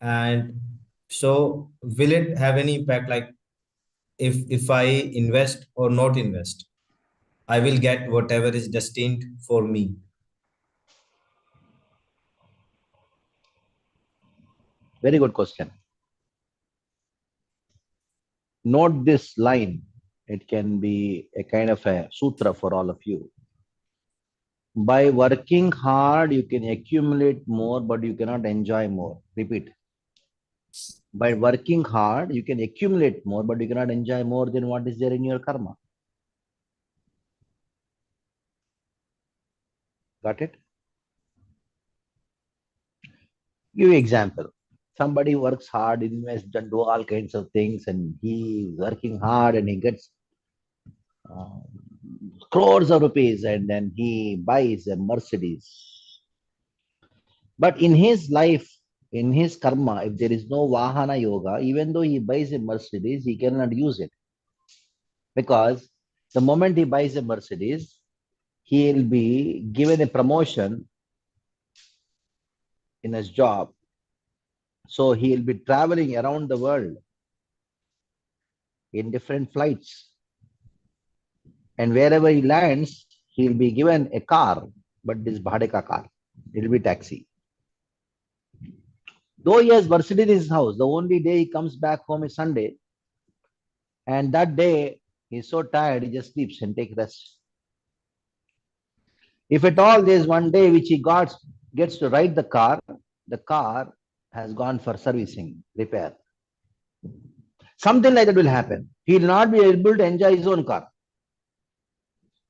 And so will it have any impact like if I invest or not invest, I will get whatever is destined for me. Very good question. Note this line. It can be a kind of a sutra for all of you. By working hard, you can accumulate more, but you cannot enjoy more. Repeat. By working hard, you can accumulate more, but you cannot enjoy more than what is there in your karma. Got it? Give you example. Somebody works hard, invests, and do all kinds of things, and he is working hard and he gets uh, crores of rupees, and then he buys a Mercedes. But in his life, in his karma, if there is no Vahana Yoga, even though he buys a Mercedes, he cannot use it. Because the moment he buys a Mercedes, he'll be given a promotion in his job. So he'll be traveling around the world in different flights. And wherever he lands, he'll be given a car, but this Bhadeka car. It'll be taxi. Though he has Mercedes in his house, the only day he comes back home is Sunday. And that day, he's so tired, he just sleeps and takes rest. If at all there's one day which he gets to ride the car has gone for servicing, repair. Something like that will happen. He will not be able to enjoy his own car.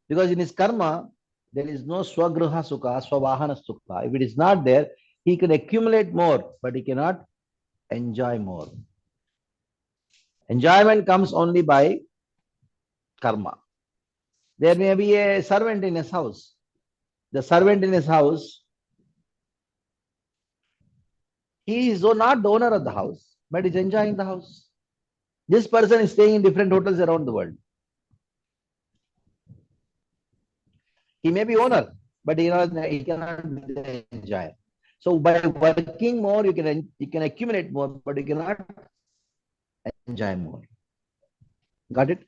Because in his karma, there is no swagruha sukha, swavahana sukha. If it is not there, He can accumulate more, but he cannot enjoy more. Enjoyment comes only by karma. There may be a servant in his house. The servant in his house, he is not the owner of the house, but is enjoying the house. This person is staying in different hotels around the world. He may be owner, but he cannot be the enjoyer. So by working more, you can accumulate more, but you cannot enjoy more. Got it?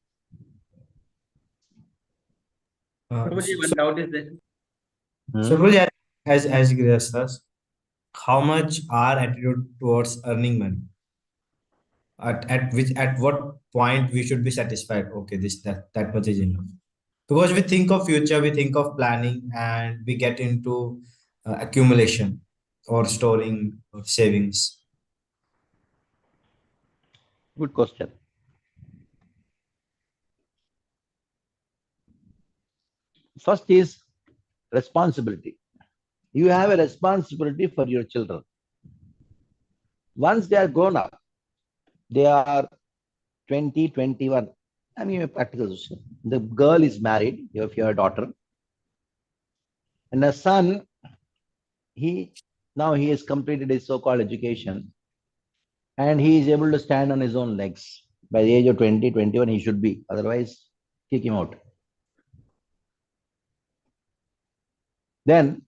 Prabhuji, one doubt is there. So, Prabhuji, as Grihasthas, how much our attitude towards earning money? At what point we should be satisfied? Okay, that much is enough. Because we think of future, we think of planning, and we get into accumulation or storing or savings. Good question. First is responsibility. You have a responsibility for your children. Once they are grown up, they are 20, 21. I mean, a practical question. The girl is married, if you have a daughter, and the son, he has completed his so-called education, and he is able to stand on his own legs. By the age of 20, 21, he should be. Otherwise, kick him out. Then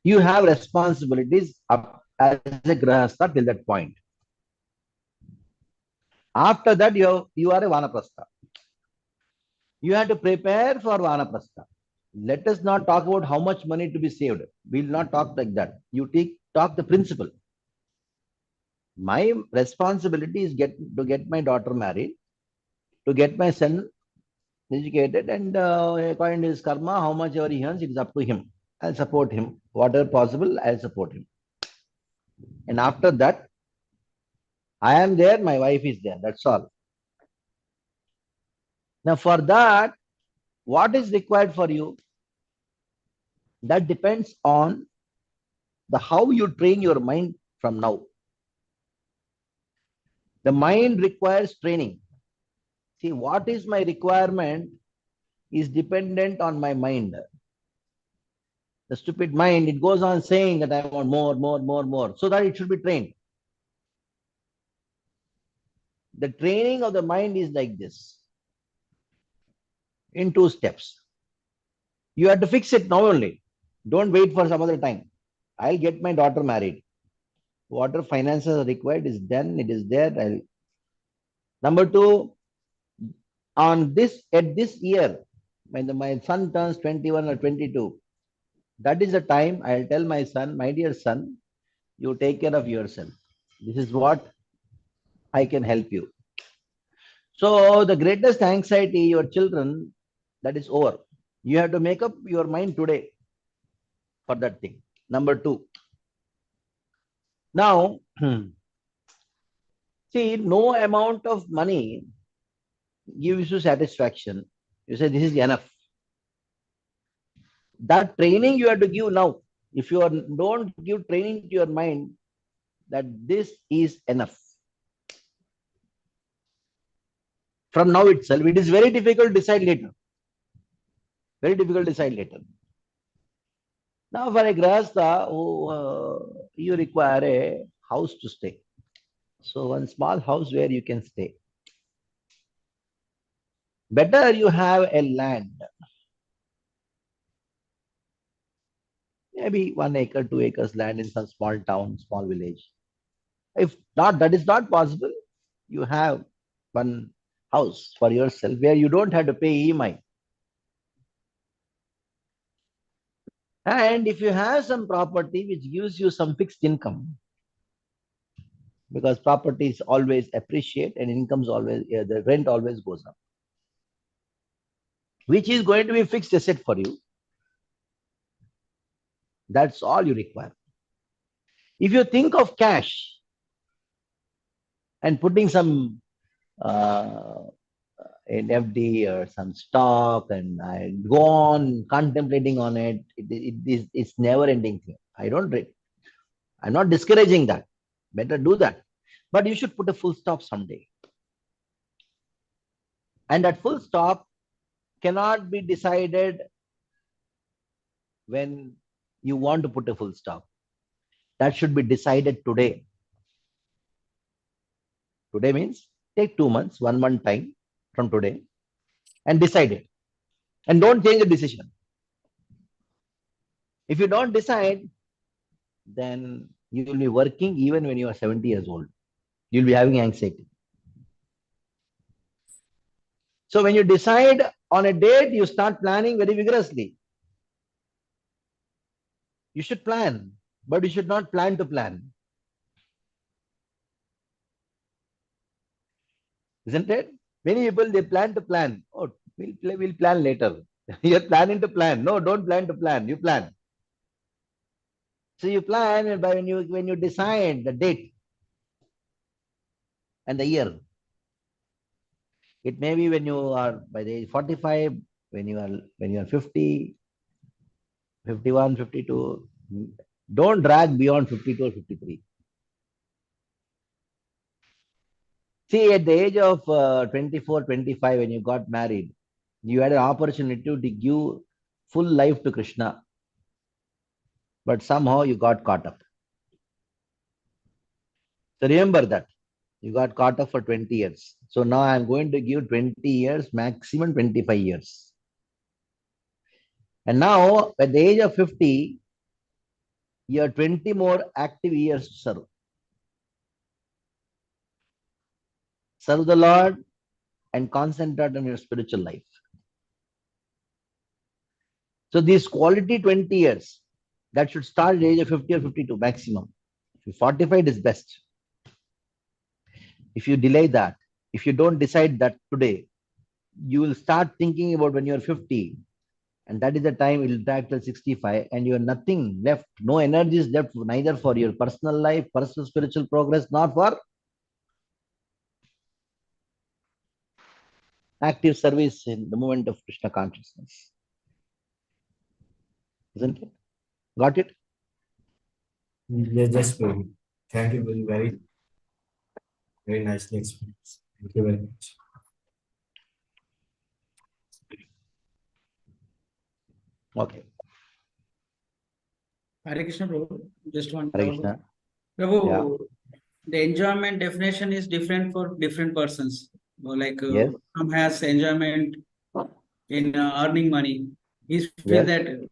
you have responsibilities up as a grahastha till that point. After that, you are a vanaprastha. You have to prepare for vanaprastha. Let us not talk about how much money to be saved. We will not talk like that. You talk the principle. My responsibility is to get my daughter married, to get my son educated, and according to his karma, how much ever he earns, it is up to him. I'll support him. Whatever possible, I'll support him. And after that, I am there, my wife is there. That's all. Now, for that, what is required for you? That depends on how you train your mind from now. The mind requires training. See, what is my requirement is dependent on my mind. The stupid mind, it goes on saying that I want more, more, more, more, so that it should be trained. The training of the mind is like this, in 2 steps. You have to fix it now only. Don't wait for some other time. I'll get my daughter married. Whatever finances are required is done. It is there. Number 2, at this year, when my son turns 21 or 22, that is the time I'll tell my son, my dear son, you take care of yourself. This is what I can help you. So the greatest anxiety, your children, that is over. You have to make up your mind today for that thing. Number 2. Now, see, no amount of money gives you satisfaction. You say, this is enough. That training you have to give now. If you don't give training to your mind that this is enough, from now itself, it is very difficult to decide later. Very difficult to decide later. Now, for a grahastha, you require a house to stay. So, one small house where you can stay. Better you have a land. Maybe 1 acre, 2 acres land in some small town, small village. If not, that is not possible, you have one house for yourself where you don't have to pay EMI. And if you have some property which gives you some fixed income, because properties always appreciate and incomes always, the rent always goes up, which is going to be fixed asset for you. That's all you require. If you think of cash and putting some an FD or some stock, and I go on contemplating on it, it's never ending thing. I don't read. I'm not discouraging that. Better do that. But you should put a full stop someday. And that full stop cannot be decided when you want to put a full stop. That should be decided today. Today means take 2 months, 1 month time from today and decide it. And don't change the decision. If you don't decide, then you will be working even when you are 70 years old. You'll be having anxiety. So when you decide on a date, you start planning very vigorously. You should plan, but you should not plan to plan. Isn't it? Many people, they plan to plan. Oh, we'll plan later. You're planning to plan. No, don't plan to plan. You plan. So you plan, and when you decide the date and the year, it may be when you are by the age 45, when you are 50, 51, 52. Don't drag beyond 52 or 53. See, at the age of 24, 25, when you got married, you had an opportunity to give full life to Krishna. But somehow you got caught up. So remember that. You got caught up for 20 years. So now I'm going to give 20 years, maximum 25 years. And now, at the age of 50, you have 20 more active years to serve. Serve the Lord and concentrate on your spiritual life. So these quality 20 years, that should start at the age of 50 or 52 maximum. If you 45 is best. If you delay that, if you don't decide that today, you will start thinking about when you're 50, and that is the time it will drag till 65, and you have nothing left, no energies left, neither for your personal life, personal spiritual progress, nor for active service in the movement of Krishna consciousness. Isn't it? Got it? Yes, just very. Thank you very, very nicely explained. Thank you very much. Okay. Hare Krishna, Prabhu. Just one Hare doubt. Krishna. Prabhu, Yeah. the enjoyment definition is different for different persons. Like Yes. some has enjoyment in earning money. He feel Yes.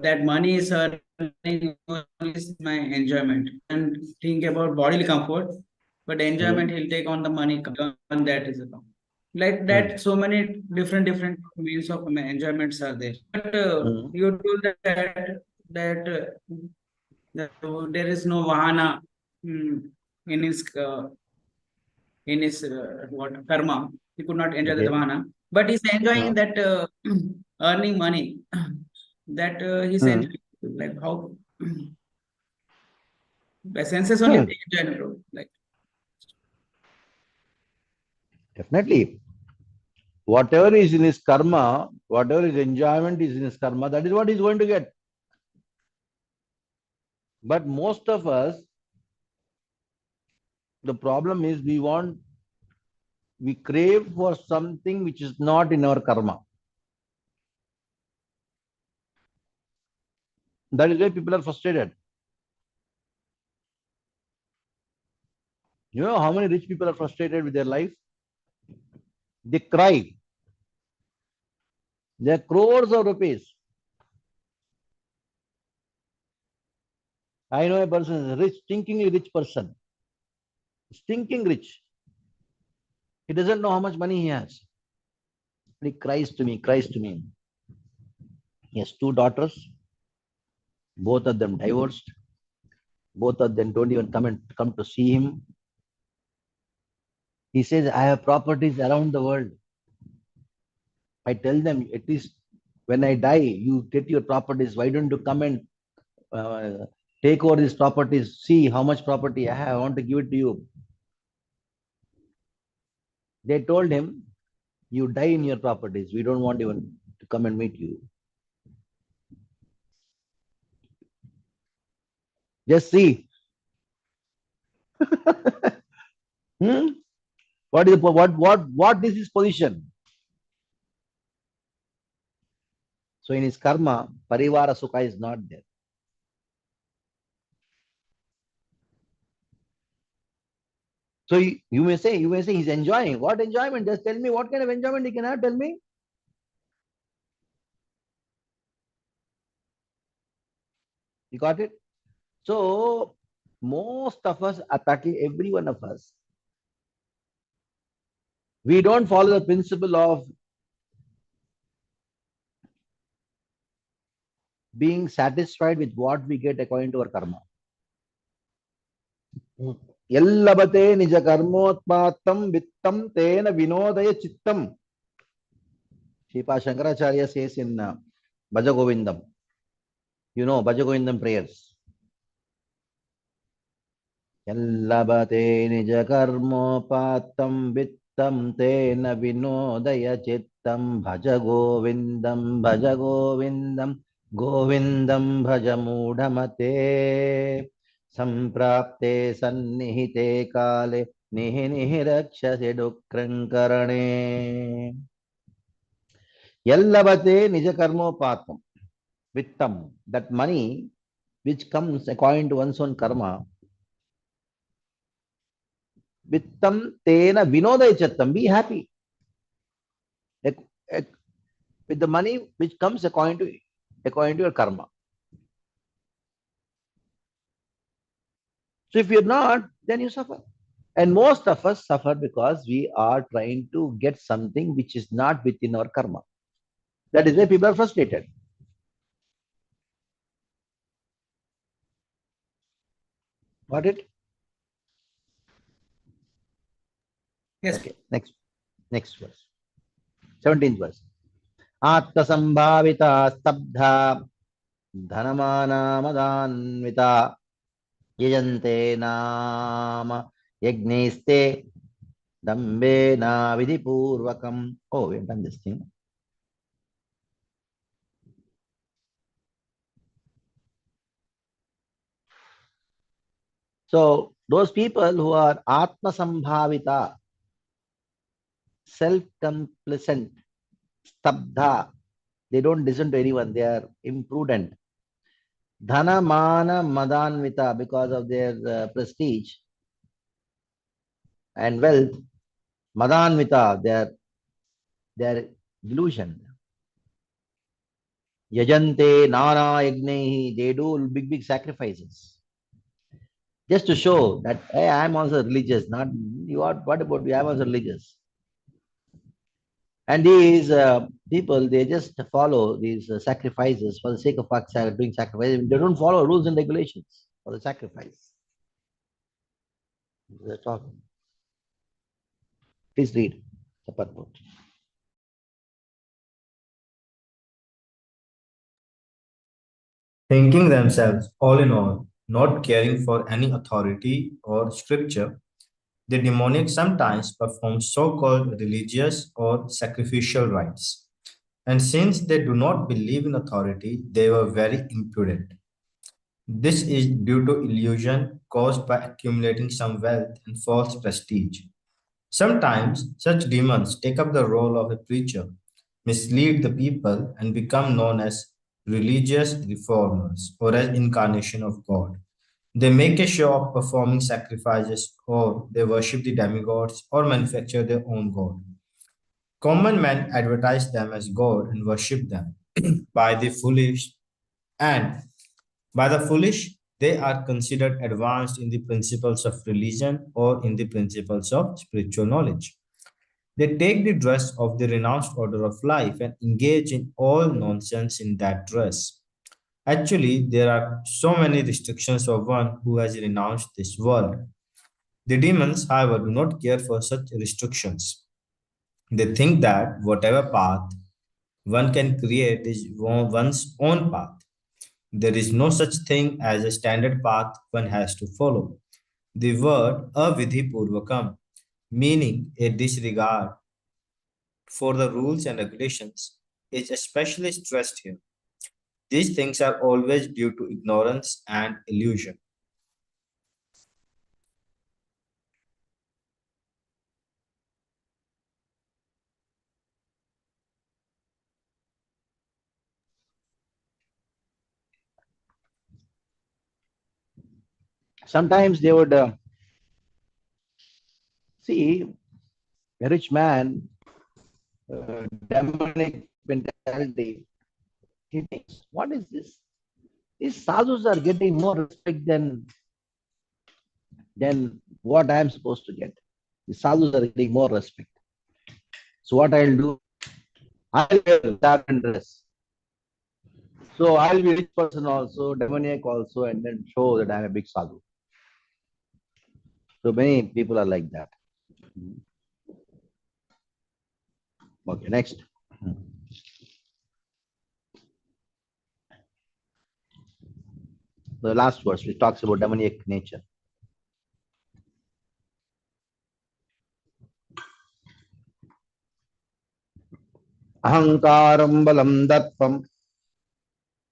that money is earning is my enjoyment, and think about bodily comfort, but enjoyment he'll take on the money, and that is account. Like that, so many different means of enjoyments are there. But you told that there is no vahana in his what karma. He could not enjoy the Okay. vahana, but he's enjoying that earning money. That he's enjoying. Like how by senses only they enjoy, bro. Like Definitely. Whatever is in his karma, whatever is enjoyment is in his karma, that is what he's going to get. But most of us, the problem is we crave for something which is not in our karma. That is why people are frustrated. You know how many rich people are frustrated with their life? They cry. There are crores of rupees. I know a person is a rich, stinkingly rich person. Stinking rich. He doesn't know how much money he has. He cries to me, cries to me. He has 2 daughters, both of them divorced. Both of them don't even come to see him. He says, I have properties around the world. I tell them, at least when I die, you get your properties. Why don't you come and take over these properties? See how much property I have. I want to give it to you. They told him, you die in your properties. We don't want even to come and meet you. Just see. What is his position? So in his karma, parivara sukha is not there. So you may say he's enjoying. What enjoyment? Just tell me what kind of enjoyment he can have. Tell me. You got it? So most of us, practically every one of us, we don't follow the principle of being satisfied with what we get according to our karma. Yallabate nija karmotpatam vittam tena vinodaya chittam. Sripa Shankaracharya says in Bhaja Govindam. You know Bhaja Govindam prayers. Yallabate nija karmotpatam vittam tena vinodaya chittam. Bhaja Govindam, Bhaja Govindam, Govindam Bhaja Mudhamate. Samprapte sannihite kale nihi nihi rakshase dukkrankarane. Yallavate nija karmopatam vittam. That money which comes according to one's own karma. Vittam tena vinodaya chattam. Be happy. With the money which comes according to your karma. So if you're not, then you suffer. And most of us suffer because we are trying to get something which is not within our karma. That is why people are frustrated. Got it? Yes. Okay. Next verse. 17th verse. Atma sambhavita stabdha dhanamana madanvita yajante nama yagneste dambe na vidipurvakam. Oh, we have done this thing. So those people who are Atma Sambhavita, self-complacent, stabdha, they don't listen to anyone, they are imprudent. Dhana Mana Madanvita, because of their prestige and wealth, Madanvita, their delusion. Yajante Nana Yagnehi, they do big sacrifices. Just to show that, hey, I am also religious, not you are, what about me? I am also religious. And these people, they just follow these sacrifices for the sake of doing sacrifices. They don't follow rules and regulations for the sacrifice. That's all. Please read the purport. Thinking themselves all in all, not caring for any authority or scripture, the demoniac sometimes perform so-called religious or sacrificial rites. And since they do not believe in authority, they were very impudent. This is due to illusion caused by accumulating some wealth and false prestige. Sometimes such demons take up the role of a preacher, mislead the people, and become known as religious reformers or as incarnation of God. They make a show of performing sacrifices, or they worship the demigods, or manufacture their own god. Common men advertise them as God and worship them. By the foolish, and by the foolish, they are considered advanced in the principles of religion or in the principles of spiritual knowledge. They take the dress of the renounced order of life and engage in all nonsense in that dress. Actually, there are so many restrictions of one who has renounced this world. The demons, however, do not care for such restrictions. They think that whatever path one can create is one's own path. There is no such thing as a standard path one has to follow. The word avidhi purvakam, meaning a disregard for the rules and regulations, is especially stressed here. These things are always due to ignorance and illusion. Sometimes they would see a rich man, demonic mentality. He thinks, what is this? These sadhus are getting more respect than what I am supposed to get. The sadhus are getting more respect. So what I'll do, I'll wear saffron dress. So I'll be a rich person also, demoniac also, and then show that I'm a big sadhu. So many people are like that. Okay, next. The last verse, which talks about demoniac nature. Ahankaram balam darpam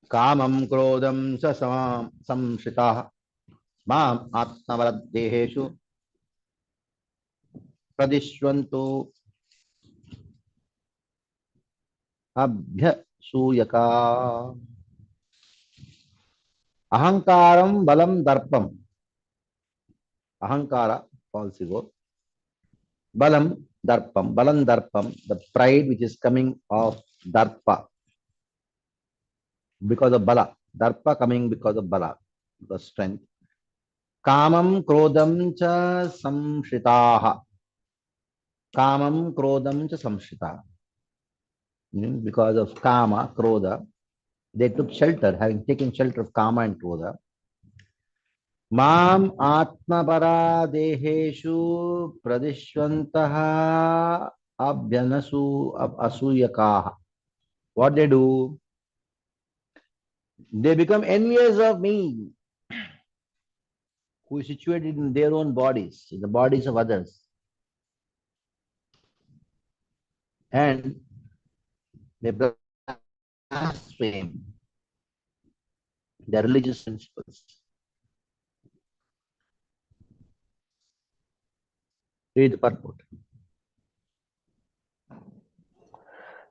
kamam krodam sa samshitah mam atmavaradeheshu pradishwantu abhyasuyaka. Ahankaram balam darpam. Ahankara, false ego. Balam darpam. Balam darpam, the pride which is coming of darpa because of bala. Darpa coming because of bala, the strength. Kamam krodam cha samshitaha. Kamam krodam cha samshitaha. Because of kama, krodha, they took shelter, having taken shelter of kama and krodha. Mam atmapara deheshu pradishwantaha asuyakaha. What they do? They become envious of me, who is situated in their own bodies, in the bodies of others. And they blaspheme their religious principles. Read the purport.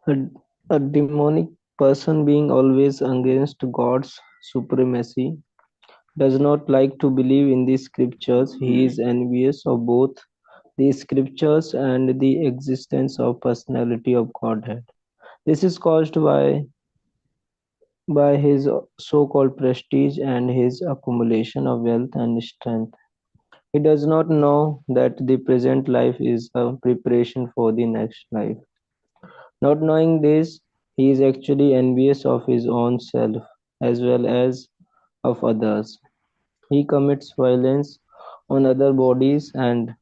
A demonic person, being always against God's supremacy, does not like to believe in the scriptures. He is envious of both the scriptures and the existence of personality of Godhead. This is caused by his so-called prestige and his accumulation of wealth and strength. He does not know that the present life is a preparation for the next life. Not knowing this, he is actually envious of his own self as well as of others. He commits violence on other bodies and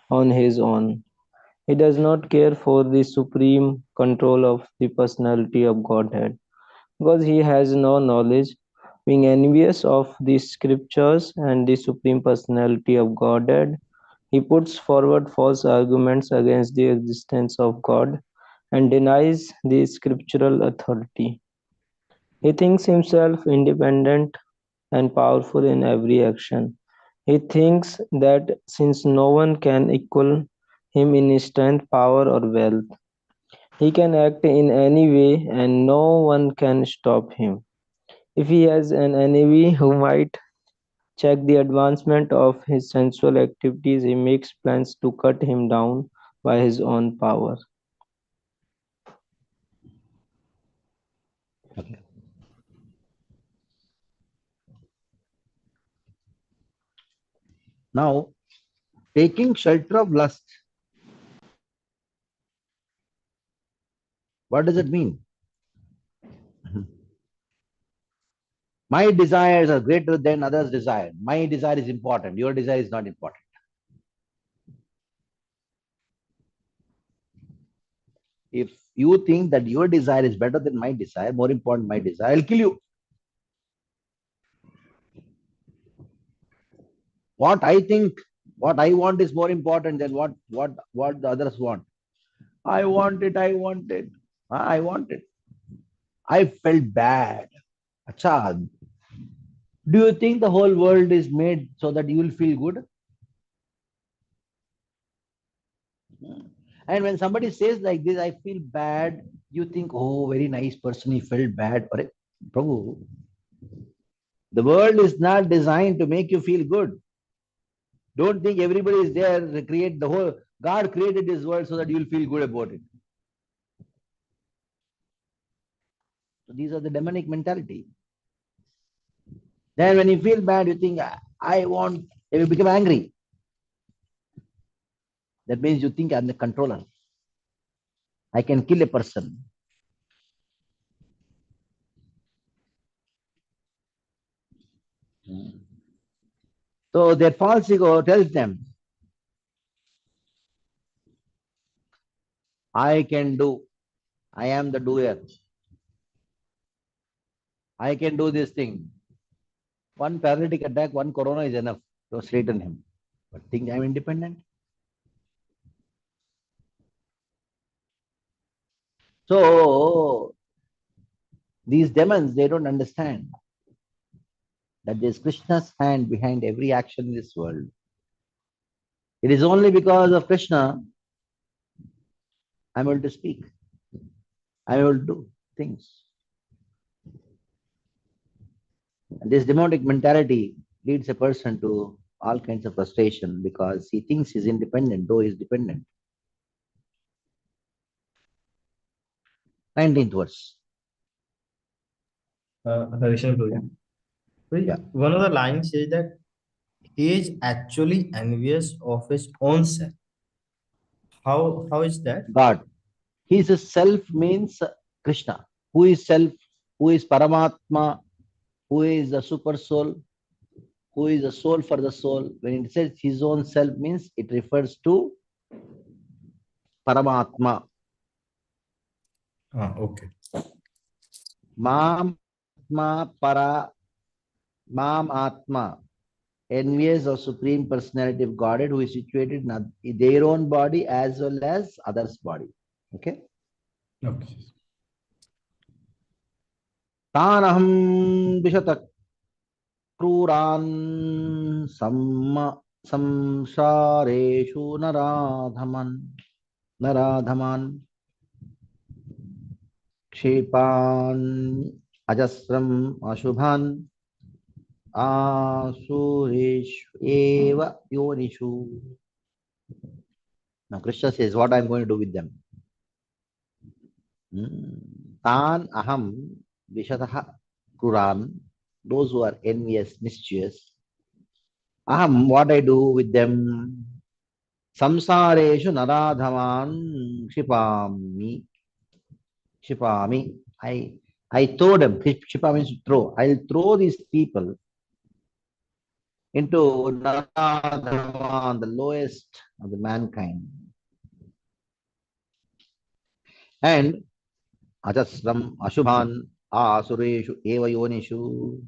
on his own. He does not care for the supreme control of the personality of Godhead, because he has no knowledge. Being envious of the scriptures and the supreme personality of Godhead, he puts forward false arguments against the existence of God and denies the scriptural authority. He thinks himself independent and powerful in every action. He thinks that since no one can equal him in strength, power, or wealth, he can act in any way and no one can stop him. If he has an enemy who might check the advancement of his sensual activities, he makes plans to cut him down by his own power. Okay. Now, taking shelter of lust. What does it mean? My desires are greater than others' desire. My desire is important. Your desire is not important. If you think that your desire is better than my desire, more important my desire, I'll kill you. What I think, what I want is more important than what the others want. I want it. I want it. I want it. I felt bad. Acha, do you think the whole world is made so that you will feel good? And when somebody says like this, I feel bad, you think, oh, very nice person, he felt bad. Prabhu, The world is not designed to make you feel good. Don't think everybody is there to create the whole. God created this world so that you'll feel good about it. So these are the demonic mentality. Then when you feel bad, you think, I want, if you become angry, that means you think I'm the controller. I can kill a person. So their false ego tells them, I can do, I am the doer. I can do this thing. One paralytic attack, one corona is enough to straighten him. But think I'm independent. So these demons, they don't understand that there's Krishna's hand behind every action in this world. It is only because of Krishna I'm able to speak. I'm able to do things. And this demonic mentality leads a person to all kinds of frustration because he thinks he's independent, though he's dependent. 19th verse. Harishan Prabhu. Yeah. One of the lines says that he is actually envious of his own self. How is that? God. His self means Krishna. Who is self? Who is Paramatma? Who is the super soul? Who is the soul for the soul? When it says his own self means it refers to Paramatma. Okay. Mam Atma Para Mam Atma. Envious of Supreme Personality of Godhead who is situated in their own body as well as others' body. Okay? Okay. Tanaham Vishata क्रूरान् संसारेषु नराधमान् क्षिपान् अजस्रम् अशुभान् आसुरेषु एव योनिषु. Now Krishna says, what I'm going to do with them? Tan aham vishatah kruran, those who are envious, mischievous. Aham, what I do with them? Samsareshu naradhaman kshipami. Kshipami. I throw them. Kshipa means to throw. I'll throw these people into naradhaman, the lowest of the mankind. And ajasram ashubhan asureshu eva yonishu.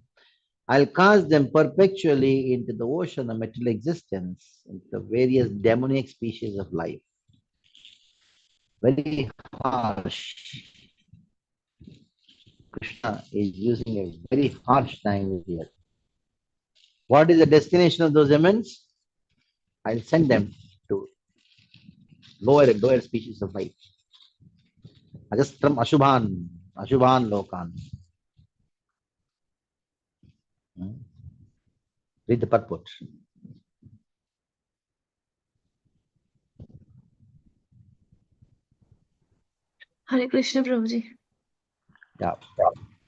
I'll cast them perpetually into the ocean of material existence, into the various demonic species of life. Very harsh. Krishna is using a very harsh language here. What is the destination of those demons? I'll send them to lower and lower species of life. Ajastram Ashubhan Lokan. Read the purport. Hare Krishna Prabhuji. Yeah.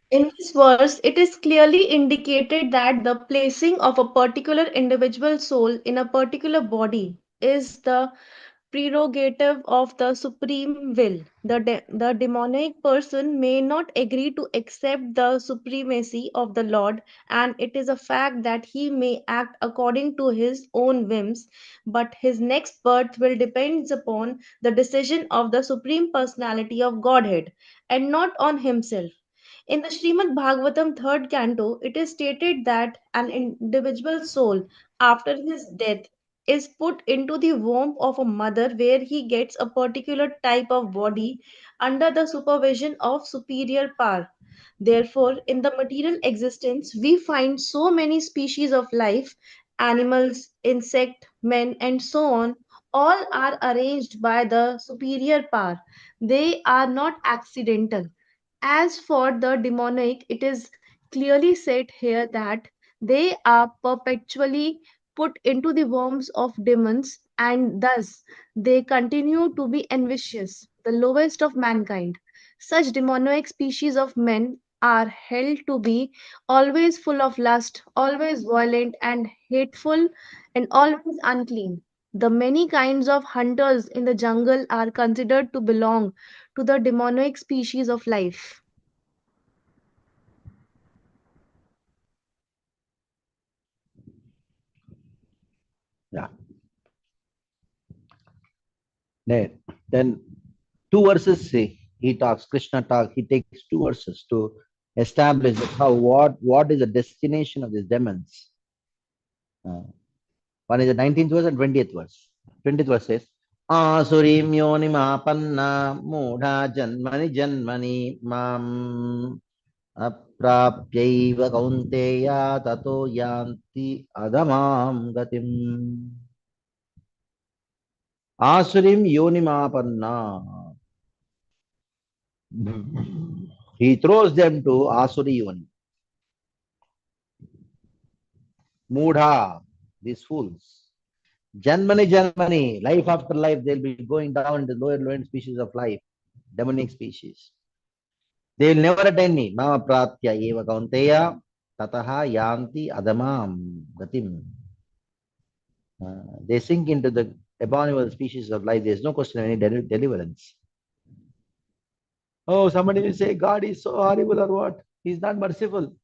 In this verse, it is clearly indicated that the placing of a particular individual soul in a particular body is the prerogative of the supreme will. The demonic person may not agree to accept the supremacy of the Lord, and it is a fact that he may act according to his own whims, but his next birth will depend upon the decision of the Supreme Personality of Godhead and not on himself. In the Srimad Bhagavatam third canto, it is stated that an individual soul, after his death, is put into the womb of a mother where he gets a particular type of body under the supervision of superior power. Therefore, in the material existence, we find so many species of life, animals, insect, men, and so on. All are arranged by the superior power. They are not accidental. As for the demonic, it is clearly said here that they are perpetually put into the worms of demons, and thus they continue to be envicious, the lowest of mankind. Such demoniac species of men are held to be always full of lust, always violent and hateful, and always unclean. The many kinds of hunters in the jungle are considered to belong to the demoniac species of life. Yeah. Then two verses he talks, Krishna talks, he takes two verses to establish that how what is the destination of these demons. One is the 19th verse and 20th verse. 20th verse says, Asurim yonimapanna mudha janmani janmani mam aprapyaiva kaunteya tato yanti adamam gatim. Asurim yonimapanna. He throws them to Asuri Yoni. Mudha, these fools. Janmani, Janmani, life after life, they'll be going down into lower species of life, demonic species. They will never attain me. Mama pratya eva kaunteya tataha yanti adamam gatim. They sink into the abominable species of life. There is no question of any deliverance. Oh, somebody will say, God is so horrible or what? He's not merciful.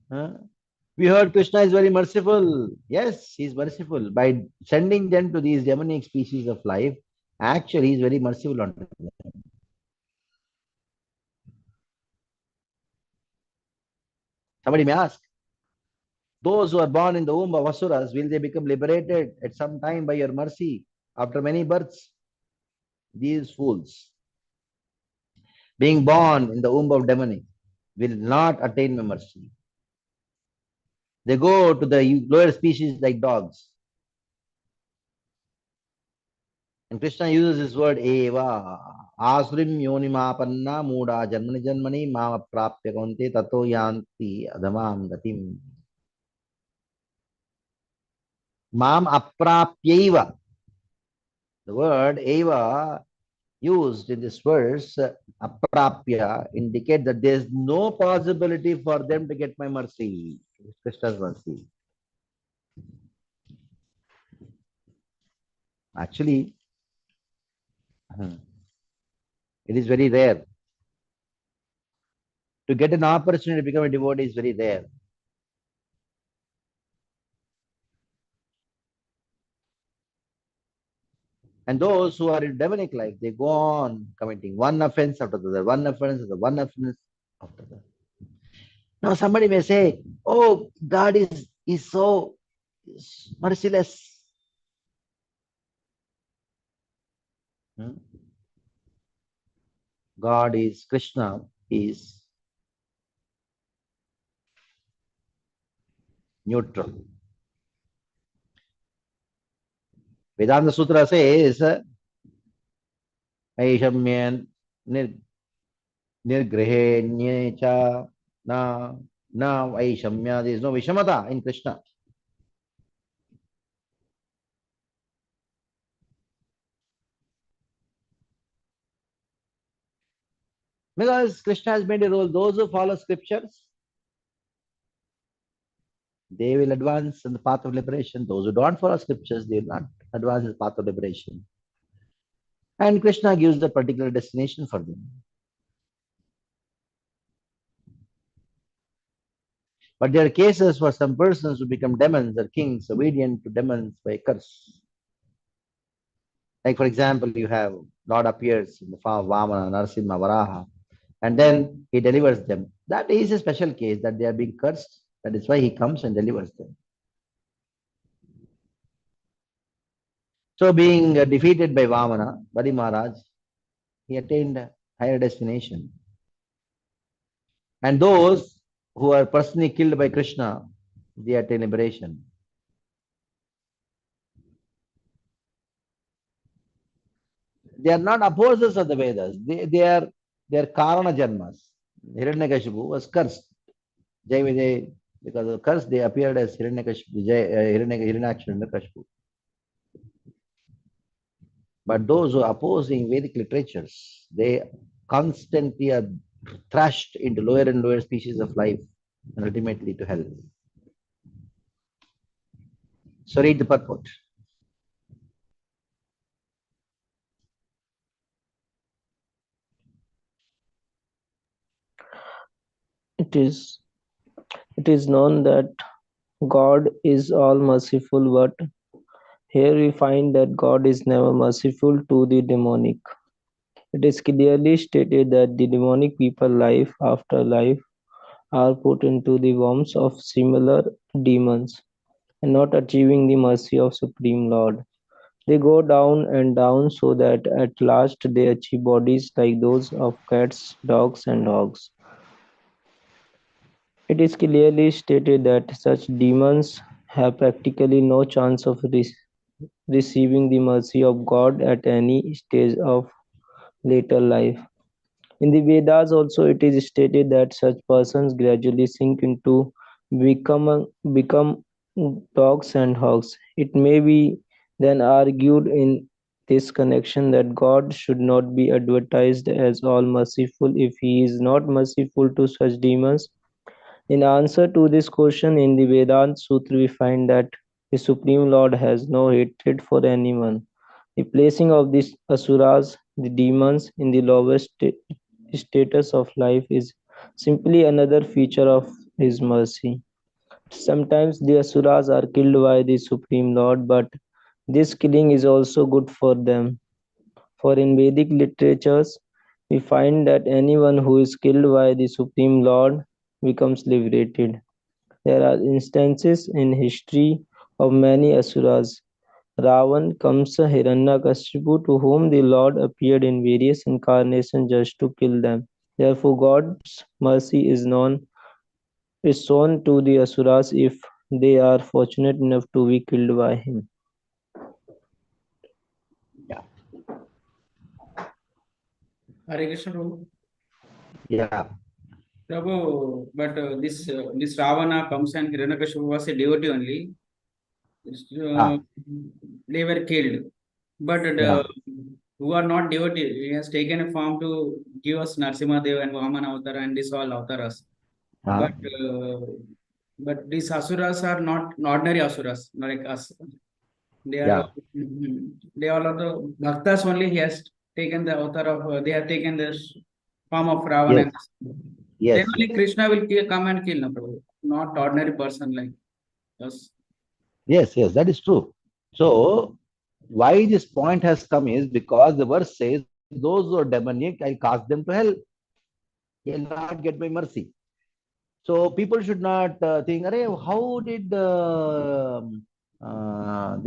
We heard Krishna is very merciful. Yes, he is merciful. By sending them to these demonic species of life, actually he is very merciful on them. Somebody may ask, those who are born in the womb of Asuras, will they become liberated at some time by your mercy after many births? These fools, being born in the womb of demonic, will not attain my mercy. They go to the lower species like dogs. And Krishna uses this word eva. Asrim yonimapanna muda janmani janmani mama prapya kaunte tato yanti adamam gatim. Mam aprapyaiva. The word eva used in this verse, aprapya, indicate that there is no possibility for them to get my mercy, Krishna's mercy. Actually, it is very rare. To get an opportunity to become a devotee is very rare. And those who are in demonic life, they go on committing one offense after the other, one offense after one offense after the other. Now somebody may say, oh, God is so merciless. God is, Krishna is neutral. Vedanta Sutra says, Aishamyan nirgrihe cha na Aishamya. There is no Vishamata in Krishna. Because Krishna has made a rule, those who follow scriptures, they will advance in the path of liberation. Those who don't follow scriptures, they will not advance in the path of liberation. And Krishna gives the particular destination for them. But there are cases for some persons who become demons or kings, obedient to demons by curse. Like for example, you have Lord appears in the form of Vamana, Narasimha, Varaha, and then he delivers them. That is a special case that they are being cursed. That is why he comes and delivers them. So being defeated by Vamana, Bali Maharaj, he attained a higher destination. And those who are personally killed by Krishna, they attain liberation. They are not opposers of the Vedas. They are Karana Janmas. Hiranyakashipu was cursed. Jai Vijay, because of curse, they appeared as Hiranyakashipu, Hiranyaksha and Kashipu. But those who are opposing Vedic literatures, they constantly are thrashed into lower and lower species of life and ultimately to hell. So read the purport. It is known that God is all merciful, but here we find that God is never merciful to the demonic. It is clearly stated that the demonic people, life after life, are put into the worms of similar demons and not achieving the mercy of Supreme Lord. They go down and down so that at last they achieve bodies like those of cats, dogs, and hogs. It is clearly stated that such demons have practically no chance of receiving the mercy of God at any stage of later life. In the Vedas also it is stated that such persons gradually sink into become dogs and hogs. It may be then argued in this connection that God should not be advertised as all merciful if he is not merciful to such demons. In answer to this question in the Vedanta Sutra we find that the Supreme Lord has no hatred for anyone. The placing of these asuras, the demons, in the lowest status of life is simply another feature of his mercy. Sometimes the asuras are killed by the Supreme Lord, but this killing is also good for them. For in Vedic literatures, we find that anyone who is killed by the Supreme Lord becomes liberated. There are instances in history of many asuras. Ravan, Kamsa, Hiranyakashipu, to whom the Lord appeared in various incarnations just to kill them. Therefore, God's mercy is shown to the asuras if they are fortunate enough to be killed by him. Hare Krishna, Prabhu. Yeah. Prabhu, but this Ravana, Kamsa, and Hiranyakashipu was a devotee only. Ah. They were killed. But Yeah. who are not devotee, he has taken a form to give us Narsimhadev and Vamana Avatar and this all avatars. Ah. But these asuras are not ordinary asuras, like us. They are Yeah. they all are the bhaktas only. He has taken the avatar of. They have taken the form of Ravana. Yes. Then Yes. only Krishna will come and kill, no, Prabhu. Not ordinary person like us. Yes. Yes. That is true. So why this point has come is because the verse says, those who are demonic, I'll cast them to hell. They'll not get my mercy. So people should not think, how did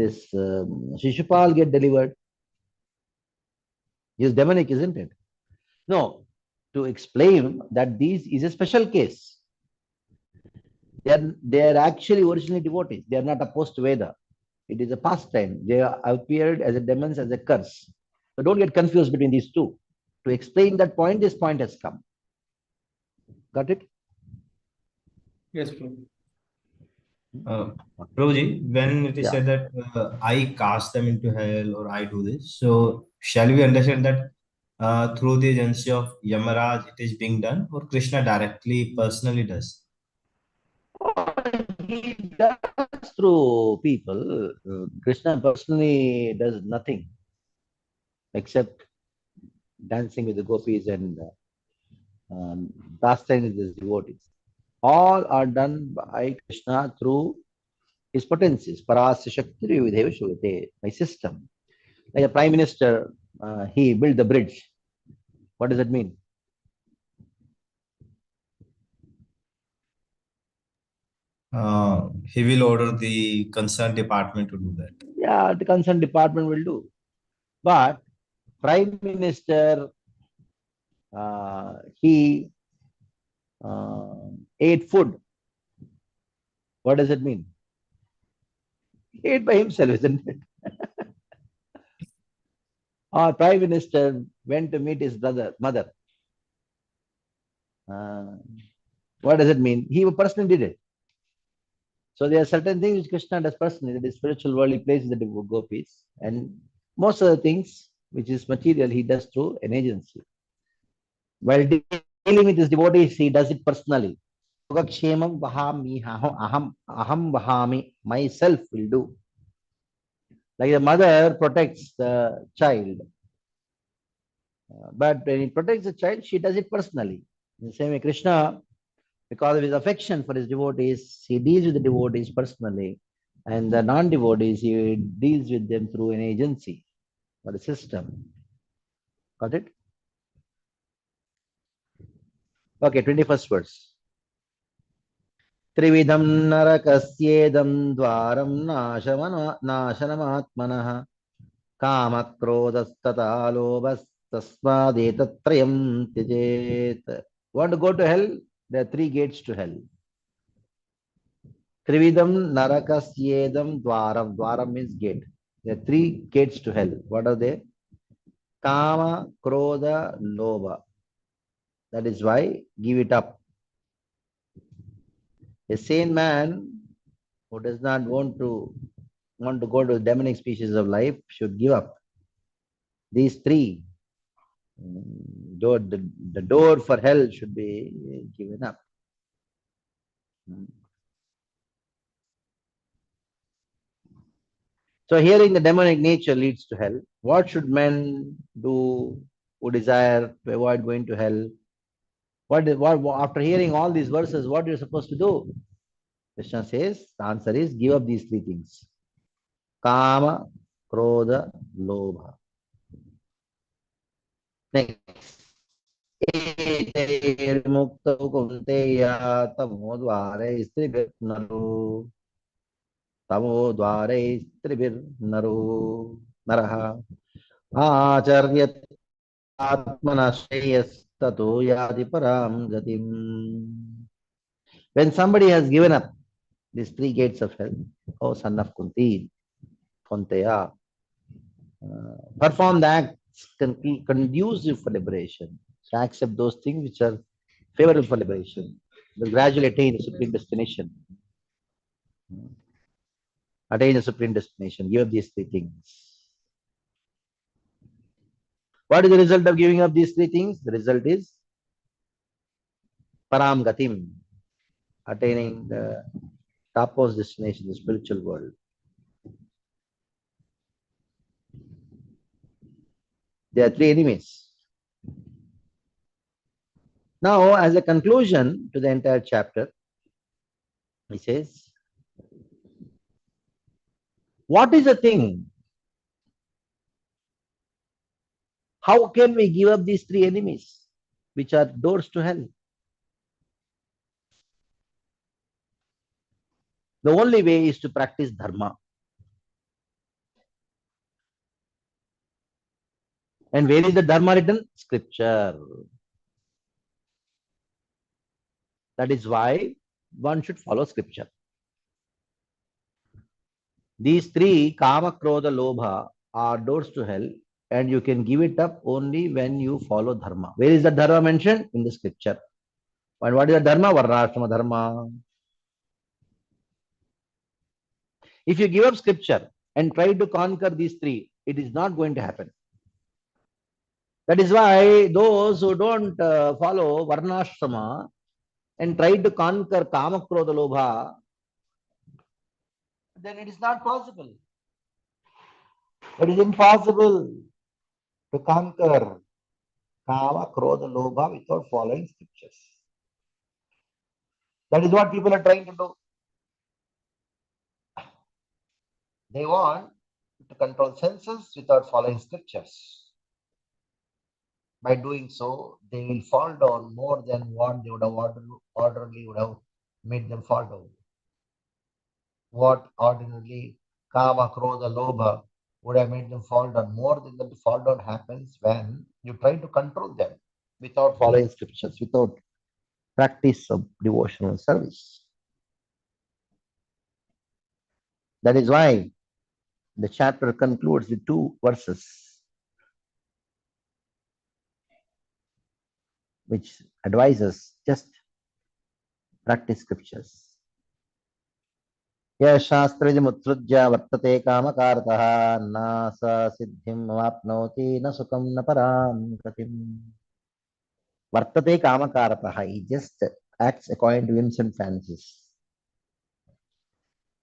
this Shishupal get delivered? He's demonic, isn't it? No, to explain that this is a special case. They are actually originally devotees. They are not opposed to Veda. It is a pastime. They are appeared as a demons, as a curse. So don't get confused between these two. To explain that point, this point has come. Got it? Yes, Prabhu. Prabhuji, when it is Yeah. said that I cast them into hell or I do this, so shall we understand that through the agency of Yamaraj it is being done, or Krishna directly personally does? He does through people. Krishna personally does nothing except dancing with the gopis and pastime with his devotees. All are done by Krishna through his potencies. Parasya Shakti Videva Shuvate, my system. Like a prime minister, he built the bridge. What does that mean? He will order the concerned department to do that. Yeah, the concerned department will do. But prime minister, he ate food. What does it mean? He ate by himself, isn't it? Our prime minister went to meet his mother. What does it mean? He personally did it. So there are certain things which Krishna does personally, that is spiritual world, he plays with the gopis. And most of the things which is material, he does through an agency. While dealing with his devotees, he does it personally. Yogakshemam vahami, aham vahami, myself will do. Like the mother protects the child. But when he protects the child, she does it personally. In the same way, Krishna, because of his affection for his devotees, he deals with the devotees personally. And the non-devotees, he deals with them through an agency or a system. Got it? Okay, 21st verse. Trividham narakasyedam dvaram nashanamatmanah kamakrodastata lobas tasmadetattrayam tyajet. Want to go to hell? There are 3 gates to hell. Trividham narakasyedam dvaram. Dvaram means gate. There are 3 gates to hell. What are they? Kama, Krodha, Lobha. That is why give it up. A sane man who does not want to go to the demonic species of life should give up these 3. The door for hell should be given up. So hearing the demonic nature leads to hell. What should men do who desire to avoid going to hell? What after hearing all these verses, what are you supposed to do? Krishna says the answer is give up these 3 things. Kama, Krodha, Lobha. Next. Mukta kunteya tamo dvare stribir naru. Tamo dvare stribir naru. Naraha. Acharyat atmana shreyas tato yadi param gatim. When somebody has given up these 3 gates of hell, O son of Kunti, Kunteya, perform the acts conducive for liberation. So accept those things which are favorable for liberation. Will gradually attain the supreme destination. Attain the supreme destination. Give up these 3 things. What is the result of giving up these 3 things? The result is Param Gatim, attaining the topmost destination, the spiritual world. There are 3 enemies. Now, as a conclusion to the entire chapter, he says, what is the thing? How can we give up these 3 enemies, which are doors to hell? The only way is to practice dharma. And where is the dharma written? Scripture. That is why one should follow scripture. These 3, Kama, Krodha, Lobha, are doors to hell, and you can give it up only when you follow dharma. Where is the dharma mentioned? In the scripture. And what is the dharma? Varnashrama dharma. If you give up scripture and try to conquer these 3, it is not going to happen. That is why those who don't follow Varnashrama and try to conquer Kama, Krodha, Lobha, then it is not possible. It is impossible to conquer Kama, Krodha, Lobha without following scriptures. That is what people are trying to do. They want to control senses without following scriptures. By doing so, they will fall down more than what they would have ordinarily would have made them fall down. What ordinarily Kama, Krodha, Lobha would have made them fall down. More than the fall down happens when you try to control them without following scriptures, without practice of devotional service. That is why the chapter concludes with 2 verses. which advises just practice scriptures. यः शास्त्रविधिमुत्सृज्य वर्तते कामकारतः न स सिद्धिं वाप्नोति न सुखं न परां गतिम्. Vartate kamakarataha. He just acts according to whims and fancies.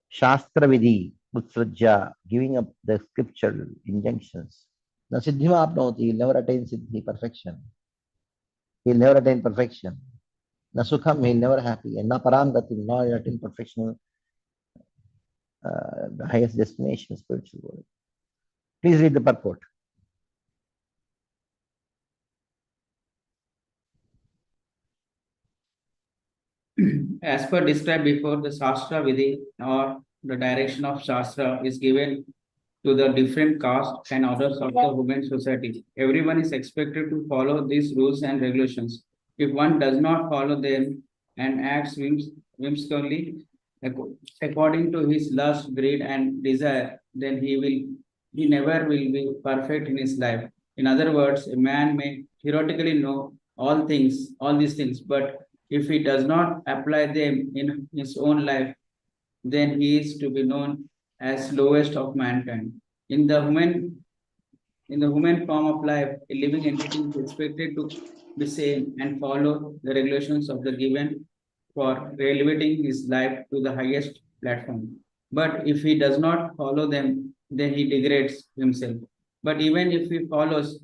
Shastra vidhi utsrajya, giving up the scriptural injunctions. Na siddhima apnoti, he'll never attain siddhi, perfection. He'll never attain perfection. Na sukham, he'll never happy. And na param gatim, nor he'll attain perfection, the highest destination, spiritual world. Please read the purport. As per described before, the Shastra Vidhi or the direction of Shastra is given to the different castes and orders of the human society. Everyone is expected to follow these rules and regulations. If one does not follow them and acts whimsically according to his lust, greed, and desire, then he never will be perfect in his life. In other words, a man may theoretically know all these things, but if he does not apply them in his own life, then he is to be known as lowest of mankind. In the human form of life, a living entity is expected to be sane and follow the regulations of the given for elevating his life to the highest platform. But if he does not follow them, then he degrades himself. But even if he follows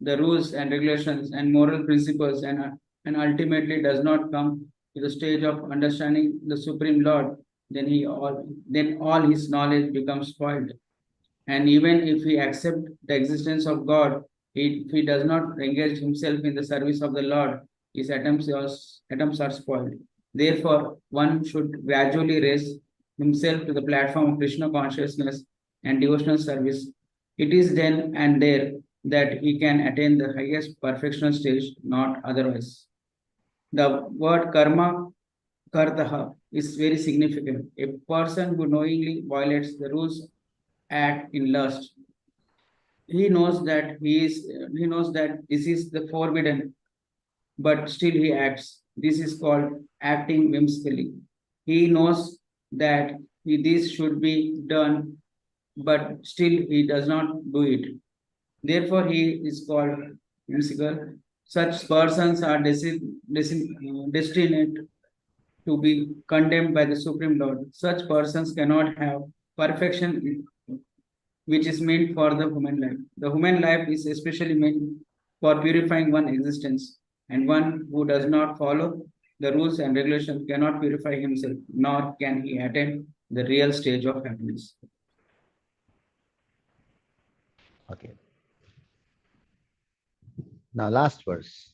the rules and regulations and moral principles and ultimately does not come to the stage of understanding the Supreme Lord, then all his knowledge becomes spoiled. And even if he accepts the existence of God, if he does not engage himself in the service of the Lord, his attempts are spoiled. Therefore, one should gradually raise himself to the platform of Krishna consciousness and devotional service. It is then and there that he can attain the highest perfectional stage, not otherwise. The word karma, kartaha, is very significant. A person who knowingly violates the rules act in lust. He knows that this is the forbidden, but still he acts. This is called acting whimsically. He knows that this should be done, but still he does not do it. Therefore, he is called whimsical. Such persons are destined to be condemned by the Supreme Lord. Such persons cannot have perfection which is meant for the human life. The human life is especially meant for purifying one's existence, and one who does not follow the rules and regulations cannot purify himself, nor can he attain the real stage of happiness. Okay. Now, last verse.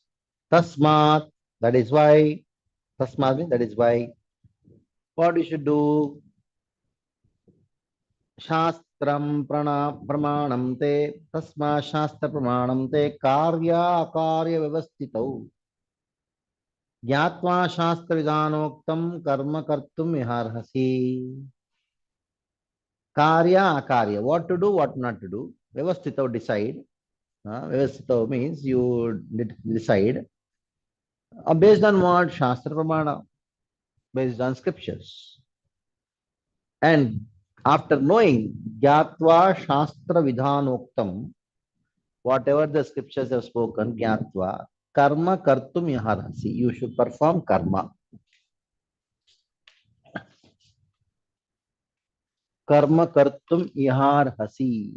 Tasmat, that is why. Tasmat means that is why. What you should do? Shastram pramanam te. Tasma shastra pramanam te. Karya akarya vyavastitau. Jnatva shastra vidhanoktam karma kartum iharhasi. Karya akarya. What to do, what not to do. Vyavastitau, decide. Vyavastitau means you decide. Based on what? Shastra pramana. Based on scriptures. And after knowing Gyatva Shastra Vidhanoktam, whatever the scriptures have spoken, Gyatva, Karma Kartum Yaharasi, you should perform karma. Karma Kartum Yaharasi.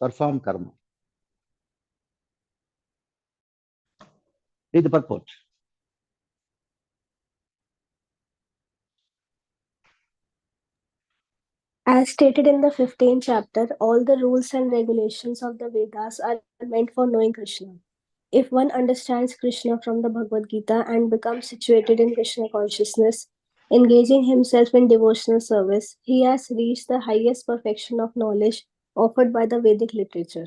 Perform karma. Read the purport. As stated in the 15th chapter, all the rules and regulations of the Vedas are meant for knowing Krishna. If one understands Krishna from the Bhagavad Gita and becomes situated in Krishna consciousness, engaging himself in devotional service, he has reached the highest perfection of knowledge offered by the Vedic literature.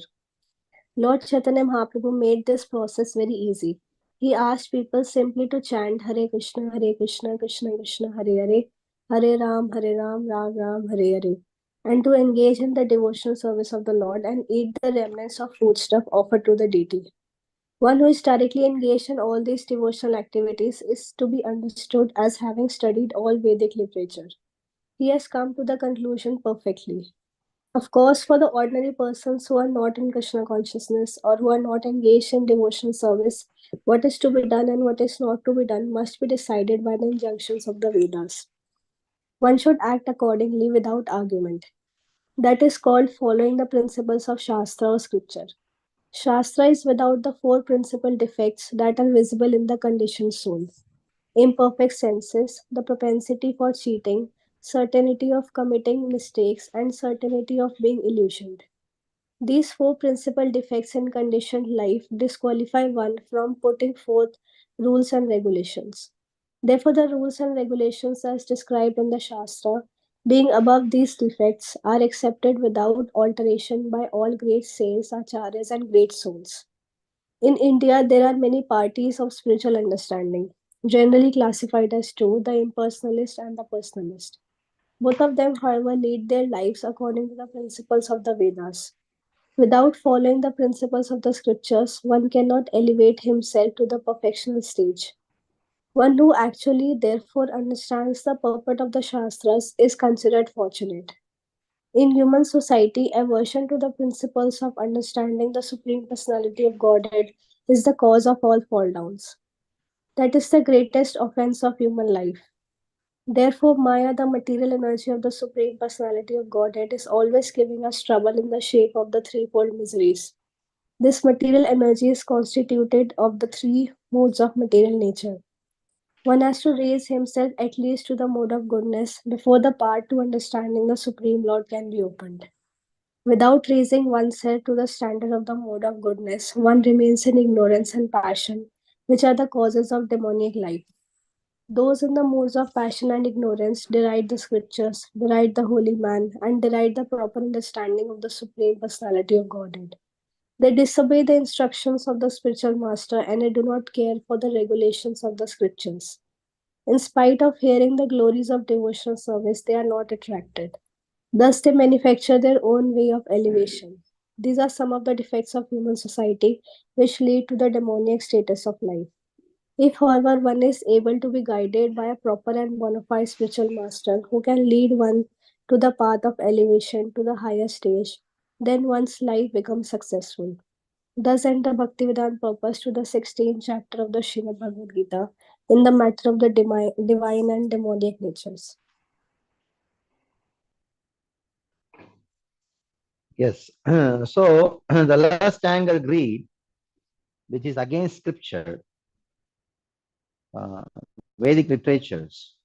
Lord Chaitanya Mahaprabhu made this process very easy. He asked people simply to chant Hare Krishna, Krishna Krishna, Hare Hare, Ram, Ram Ram, Hare Hare, and to engage in the devotional service of the Lord and eat the remnants of foodstuff offered to the deity. One who is directly engaged in all these devotional activities is to be understood as having studied all Vedic literature. He has come to the conclusion perfectly. Of course, for the ordinary persons who are not in Krishna consciousness or who are not engaged in devotional service, what is to be done and what is not to be done must be decided by the injunctions of the Vedas. One should act accordingly without argument. That is called following the principles of Shastra or scripture. Shastra is without the four principal defects that are visible in the conditioned soul: imperfect senses, the propensity for cheating, certainty of committing mistakes, and certainty of being illusioned. These four principal defects in conditioned life disqualify one from putting forth rules and regulations. Therefore, the rules and regulations as described in the Shastra, being above these defects, are accepted without alteration by all great saints, acharyas, and great souls. In India, there are many parties of spiritual understanding, generally classified as two: the impersonalist and the personalist. Both of them, however, lead their lives according to the principles of the Vedas. Without following the principles of the scriptures, one cannot elevate himself to the perfectional stage. One who actually, therefore, understands the purport of the Shastras is considered fortunate. In human society, aversion to the principles of understanding the Supreme Personality of Godhead is the cause of all fall downs. That is the greatest offense of human life. Therefore, Maya, the material energy of the Supreme Personality of Godhead, is always giving us trouble in the shape of the threefold miseries. This material energy is constituted of the three modes of material nature. One has to raise himself at least to the mode of goodness before the path to understanding the Supreme Lord can be opened. Without raising oneself to the standard of the mode of goodness, one remains in ignorance and passion, which are the causes of demoniac life. Those in the modes of passion and ignorance deride the scriptures, deride the holy man, and deride the proper understanding of the Supreme Personality of Godhead. They disobey the instructions of the spiritual master and they do not care for the regulations of the scriptures. In spite of hearing the glories of devotional service, they are not attracted. Thus, they manufacture their own way of elevation. These are some of the defects of human society which lead to the demoniac status of life. If, however, one is able to be guided by a proper and bona fide spiritual master who can lead one to the path of elevation to the higher stage, then one's life becomes successful. Thus enter Bhaktivedanta purpose to the 16th chapter of the Srimad Bhagavad Gita in the matter of the divine and demoniac natures. Yes. So the last angle, greed, which is against scripture, Vedic literatures,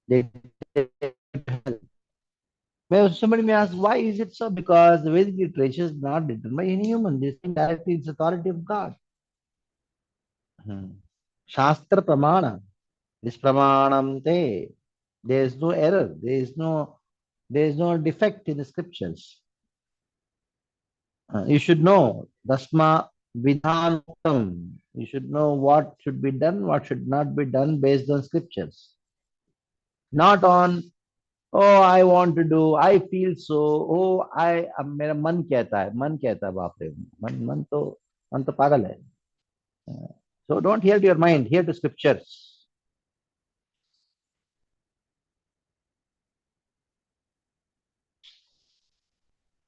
they somebody may ask, why is it so? Because the Vedic literature is not written by any human. This thing directly is authority of God. Shastra pramana. This pramanam te. There is no error. There is no defect in the scriptures. You should know dasma vidhanam. You should know what should be done, what should not be done based on scriptures. Not on, oh, I want to do, I feel so, oh, मेरा मन कहता है बाप रे, मन तो पागल है. So don't hear to your mind, hear to scriptures.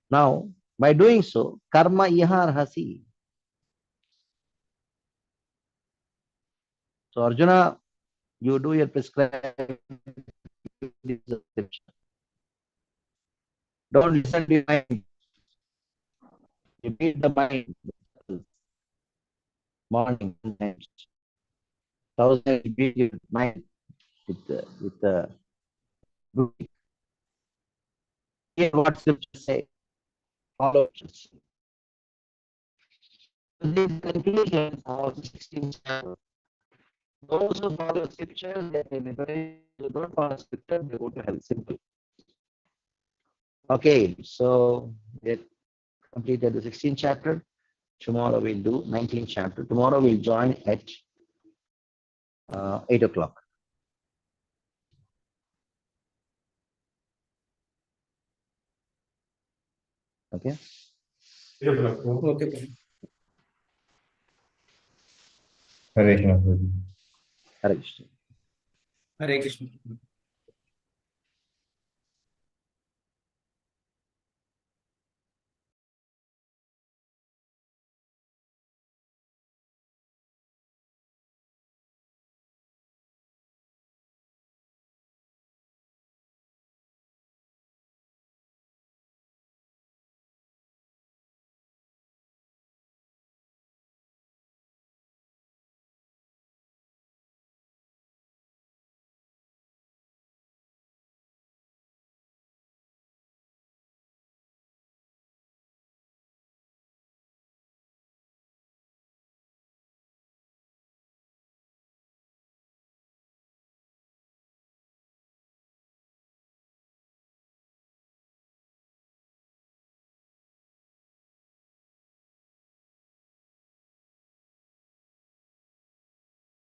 Now, by doing so, karma iha arhasi. So Arjuna, you do your prescribed scripture. Don't listen to your mind. You beat the mind. Morning, times. Thousand you beat your mind with the hear what scriptures say. Follow scriptures. This is the conclusion of the 16th chapter. Those who follow scriptures, they can liberate. Those who don't follow scripture, they go to hell. Simple. Okay, so we completed the 16th chapter. Tomorrow we'll do 19th chapter. Tomorrow we'll join at 8 o'clock. Okay? Okay. Hare Krishna. Prabhuji. Hare Krishna. Hare Krishna.